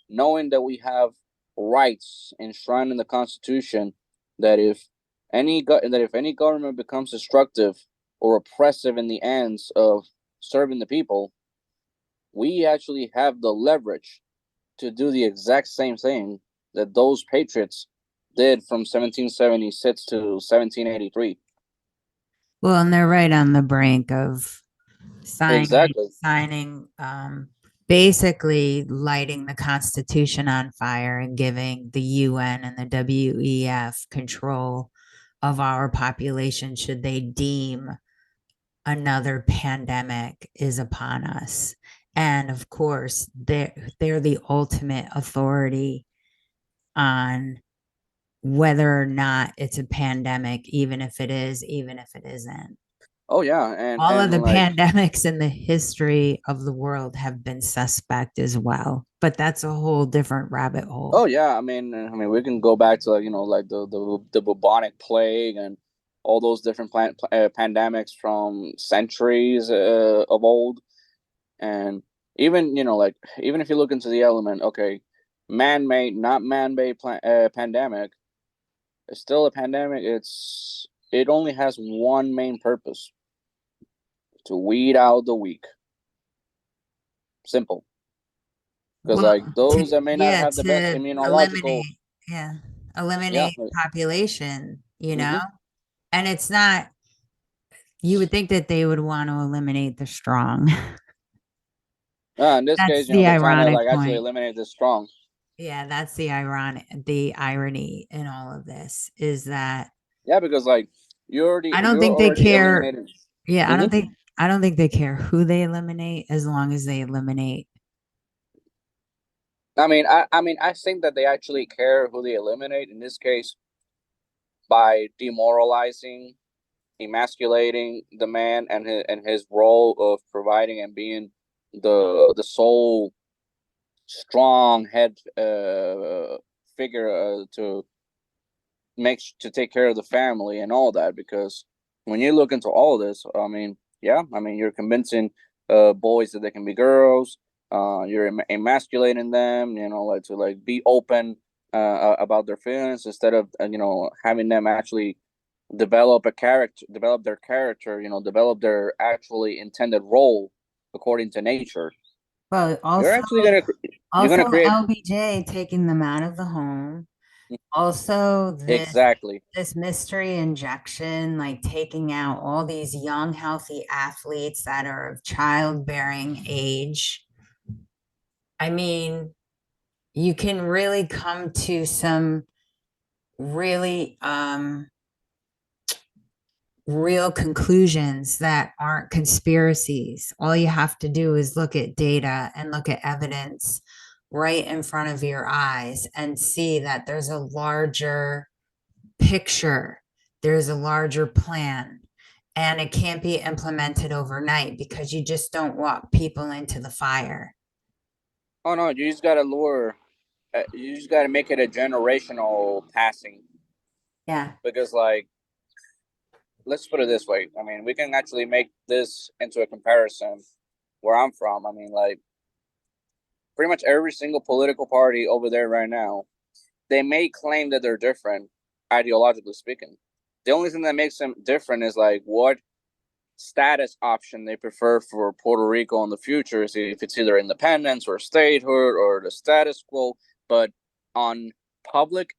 knowing that we have rights enshrined in the Constitution, that if any government becomes destructive or oppressive in the ends of serving the people, we actually have the leverage to do the exact same thing that those patriots did from 1776 to 1783. Well, and they're right on the brink of Exactly. signing, basically lighting the Constitution on fire and giving the UN and the WEF control of our population should they deem another pandemic is upon us. And of course, they're the ultimate authority on whether or not it's a pandemic, even if it is, even if it isn't. Oh yeah, and All of and the like pandemics in the history of the world have been suspect as well, but that's a whole different rabbit hole. oh yeah, I mean we can go back to like like the bubonic plague and all those different pandemics from centuries of old, and even like even if you look into the element, okay, man-made, not man-made pandemic, it's still a pandemic. It only has one main purpose: to weed out the weak. Simple. Because Well, like those that may not yeah, have the best to immunological, eliminate, yeah, yeah. eliminate population, Mm-hmm. and it's not, you would think that they would want to eliminate the strong. In this That's case, the they're trying to ironic like actually point. eliminate the strong. Yeah, that's the irony in all of this is that Yeah, because like I don't you're think they already care. eliminated. Yeah, Mm-hmm. I don't think they care who they eliminate as long as they eliminate. I think that they actually care who they eliminate in this case by demoralizing, emasculating the man and his role of providing and being the sole strong head figure to take care of the family and all that. Because when you look into all this, yeah, you're convincing boys that they can be girls. You're emasculating them, like to like be open about their feelings instead of having them actually develop their character, develop their actually intended role according to nature. Well, You're actually gonna you're also gonna create LBJ taking them out of the home. Also, exactly. this mystery injection, like taking out all these young, healthy athletes that are of childbearing age. I mean, you can really come to some really real conclusions that aren't conspiracies. All you have to do is look at data and look at evidence right in front of your eyes and see that there's a larger picture, there's a larger plan, and it can't be implemented overnight because you just don't walk people into the fire. Oh no, you just gotta lure. You just gotta make it a generational passing. Yeah. Because like, let's put it this way. We can actually make this into a comparison where I'm from. Like pretty much every single political party over there right now, they may claim that they're different ideologically speaking. The only thing that makes them different is like what status option they prefer for Puerto Rico in the future. Is if it's either independence or statehood or the status quo. But on public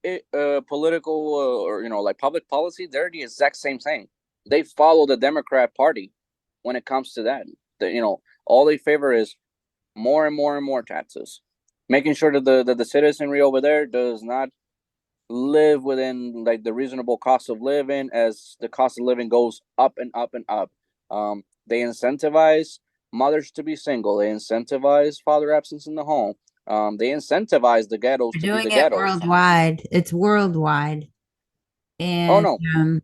political or like public policy, they're the exact same thing. They follow the Democrat Party when it comes to that. All they favor is more and more and more taxes, making sure that the citizenry over there does not live within like the reasonable cost of living as the cost of living goes up and up and up. They incentivize mothers to be single. They incentivize father absence in the home. They incentivize the ghettos We're to be doing the it ghettos. worldwide. It's worldwide. Oh And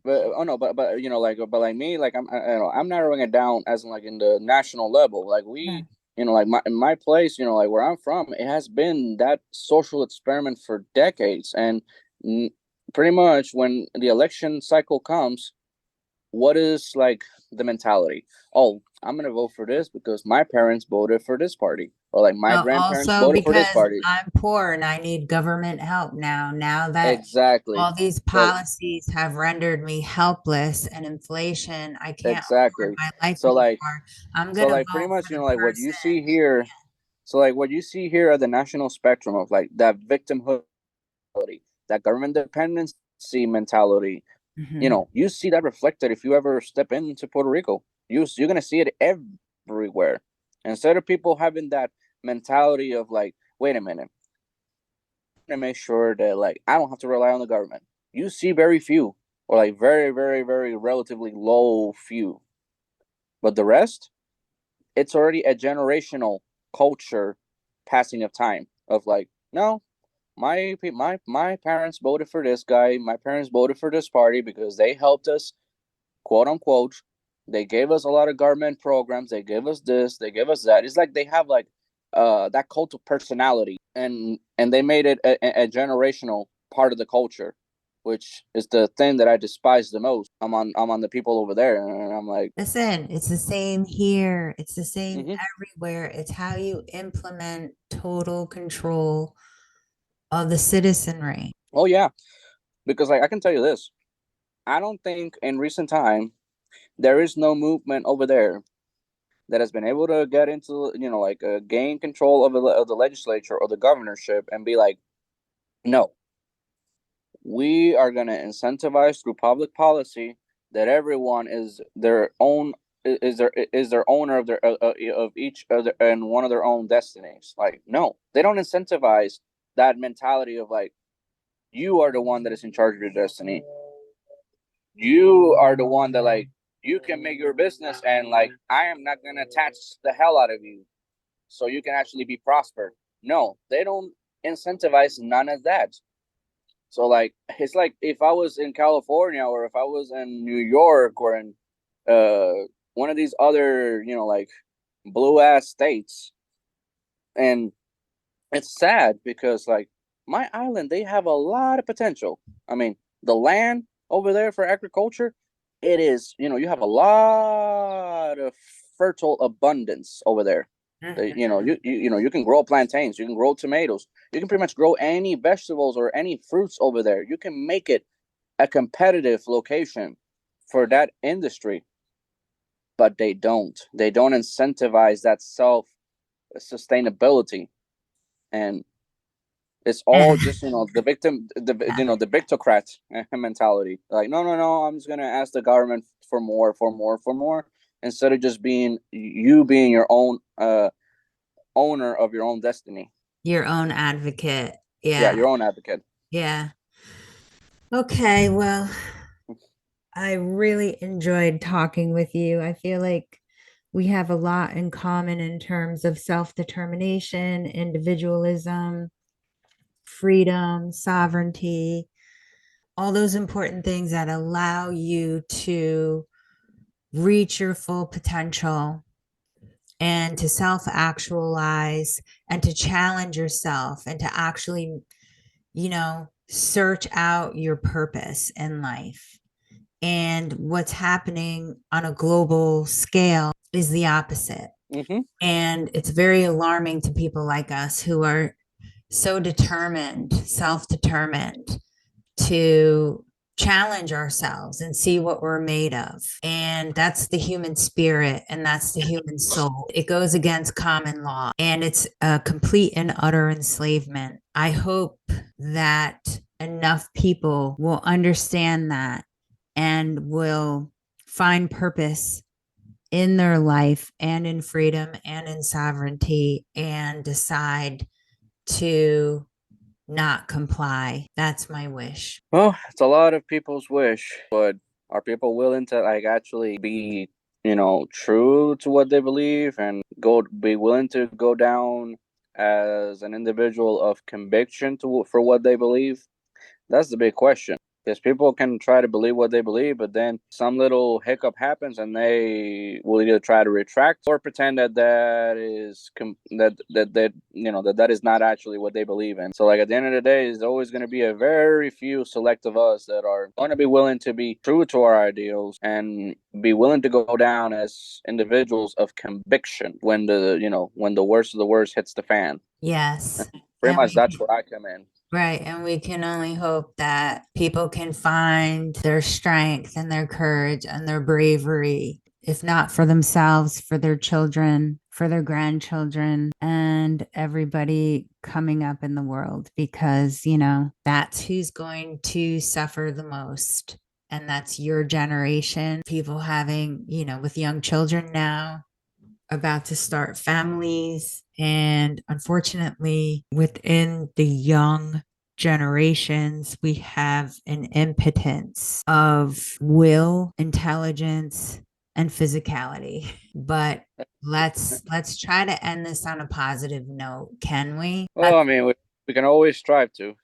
no, but but like me, like I'm narrowing it down as in like in the national level. Like yeah. we, like my place, like where I'm from, it has been that social experiment for decades, and mm, pretty much when the election cycle comes, what is like the mentality? Oh, I'm gonna vote for this because my parents voted for this party, or like my Well, grandparents also voted for this because party. I'm poor and I need government help now. Now that Exactly. all these So policies have rendered me helpless and inflation, I can't afford exactly. my life So like anymore. I'm so gonna like pretty vote much for the like what you person. see here. So like what you see here at the national spectrum of like that victimhood, that government dependency mentality. Mhm. You see that reflected if you ever step into Puerto Rico. You're gonna see it everywhere. Instead of people having that mentality of like, wait a minute, to make sure that like I don't have to rely on the government. You see very few, or like very, very, very relatively low few. But the rest, it's already a generational culture passing of time of like, no, my parents voted for this guy, my parents voted for this party because they helped us, quote unquote. They gave us a lot of government programs, they gave us this, they gave us that. It's like they have like that cult of personality, and they made it a generational part of the culture, which is the thing that I despise the most. I'm on the people over there, and I'm like, Listen, it's the same here. It's the same mm-hmm. everywhere. It's how you implement total control of the citizenry. Oh yeah, because like I can tell you this, I don't think in recent time there is no movement over there that has been able to get into, like gain control of the legislature or the governorship and be like, no, we are going to incentivize through public policy that everyone is their own, is their owner of their of each other and one of their own destinies. Like, no, they don't incentivize that mentality of like, you are the one that is in charge of your destiny. You are the one that like, you can make your business, and like I am not going to tax the hell out of you so you can actually be prosper. No, they don't incentivize none of that. So like it's like if I was in California or if I was in New York or in one of these other, like blue ass states. And it's sad because like my island, they have a lot of potential. I mean, the land over there for agriculture, it is, you have a lot of fertile abundance over there. You can grow plantains, you can grow tomatoes, you can pretty much grow any vegetables or any fruits over there. You can make it a competitive location for that industry, but they don't incentivize that self sustainability. And it's all just the victim, the victocrat mentality. Like, no, no, no, I'm just gonna ask the government for more, for more, for more, instead of just being your own owner of your own destiny. Your own advocate. Yeah, Yeah. your own advocate. Yeah. Okay. Well, I really enjoyed talking with you. I feel like we have a lot in common in terms of self determination, individualism, freedom, sovereignty, all those important things that allow you to reach your full potential and to self actualize and to challenge yourself and to actually, search out your purpose in life. And what's happening on a global scale is the opposite. Mm-hmm. And it's very alarming to people like us who are so determined, self determined to challenge ourselves and see what we're made of. And that's the human spirit and that's the human soul. It goes against common law and it's a complete and utter enslavement. I hope that enough people will understand that and will find purpose in their life and in freedom and in sovereignty and decide to not comply. That's my wish. Well, it's a lot of people's wish, but are people willing to like actually be, true to what they believe and be willing to go down as an individual of conviction for what they believe? That's the big question. Because people can try to believe what they believe, but then some little hiccup happens, and they will either try to retract or pretend that that is not actually what they believe in. So, like at the end of the day, there's always going to be a very few select of us that are going to be willing to be true to our ideals and be willing to go down as individuals of conviction when the worst of the worst hits the fan. Yes. Pretty much, that's where I come in. Right. And we can only hope that people can find their strength and their courage and their bravery, if not for themselves, for their children, for their grandchildren, and and everybody coming up in the world, because, you know, that's who's going to suffer the most. And that's your generation, people having, you know, with young children now, about to start families. And unfortunately, within the young generations, we have an impotence of will, intelligence, and physicality. But let's try to end this on a positive note, can we? Well, I mean, we can always strive to.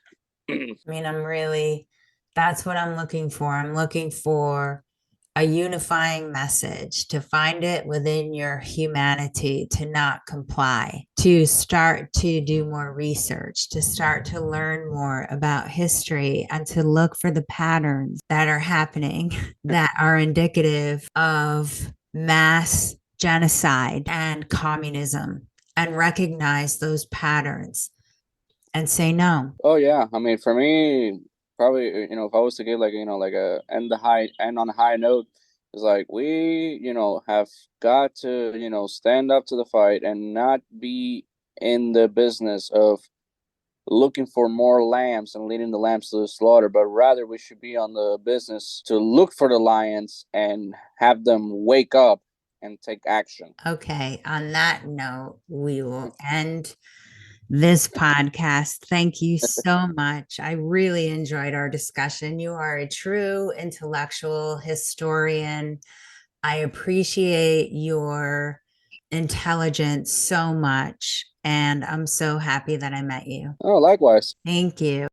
I mean, that's what I'm looking for. I'm looking for a unifying message, to find it within your humanity, to not comply, to start to do more research, to start to learn more about history, and to look for the patterns that are happening that are indicative of mass genocide and communism, and recognize those patterns and say no. Oh yeah, I mean, for me, probably if I was to give like like a end on a high note, it's like we have got to stand up to the fight and not be in the business of looking for more lambs and leading the lambs to the slaughter, but rather we should be on the business to look for the lions and have them wake up and take action. Okay, on that note, we will end this podcast. Thank you so much. I really enjoyed our discussion. You are a true intellectual historian. I appreciate your intelligence so much, and I'm so happy that I met you. Oh, likewise. Thank you.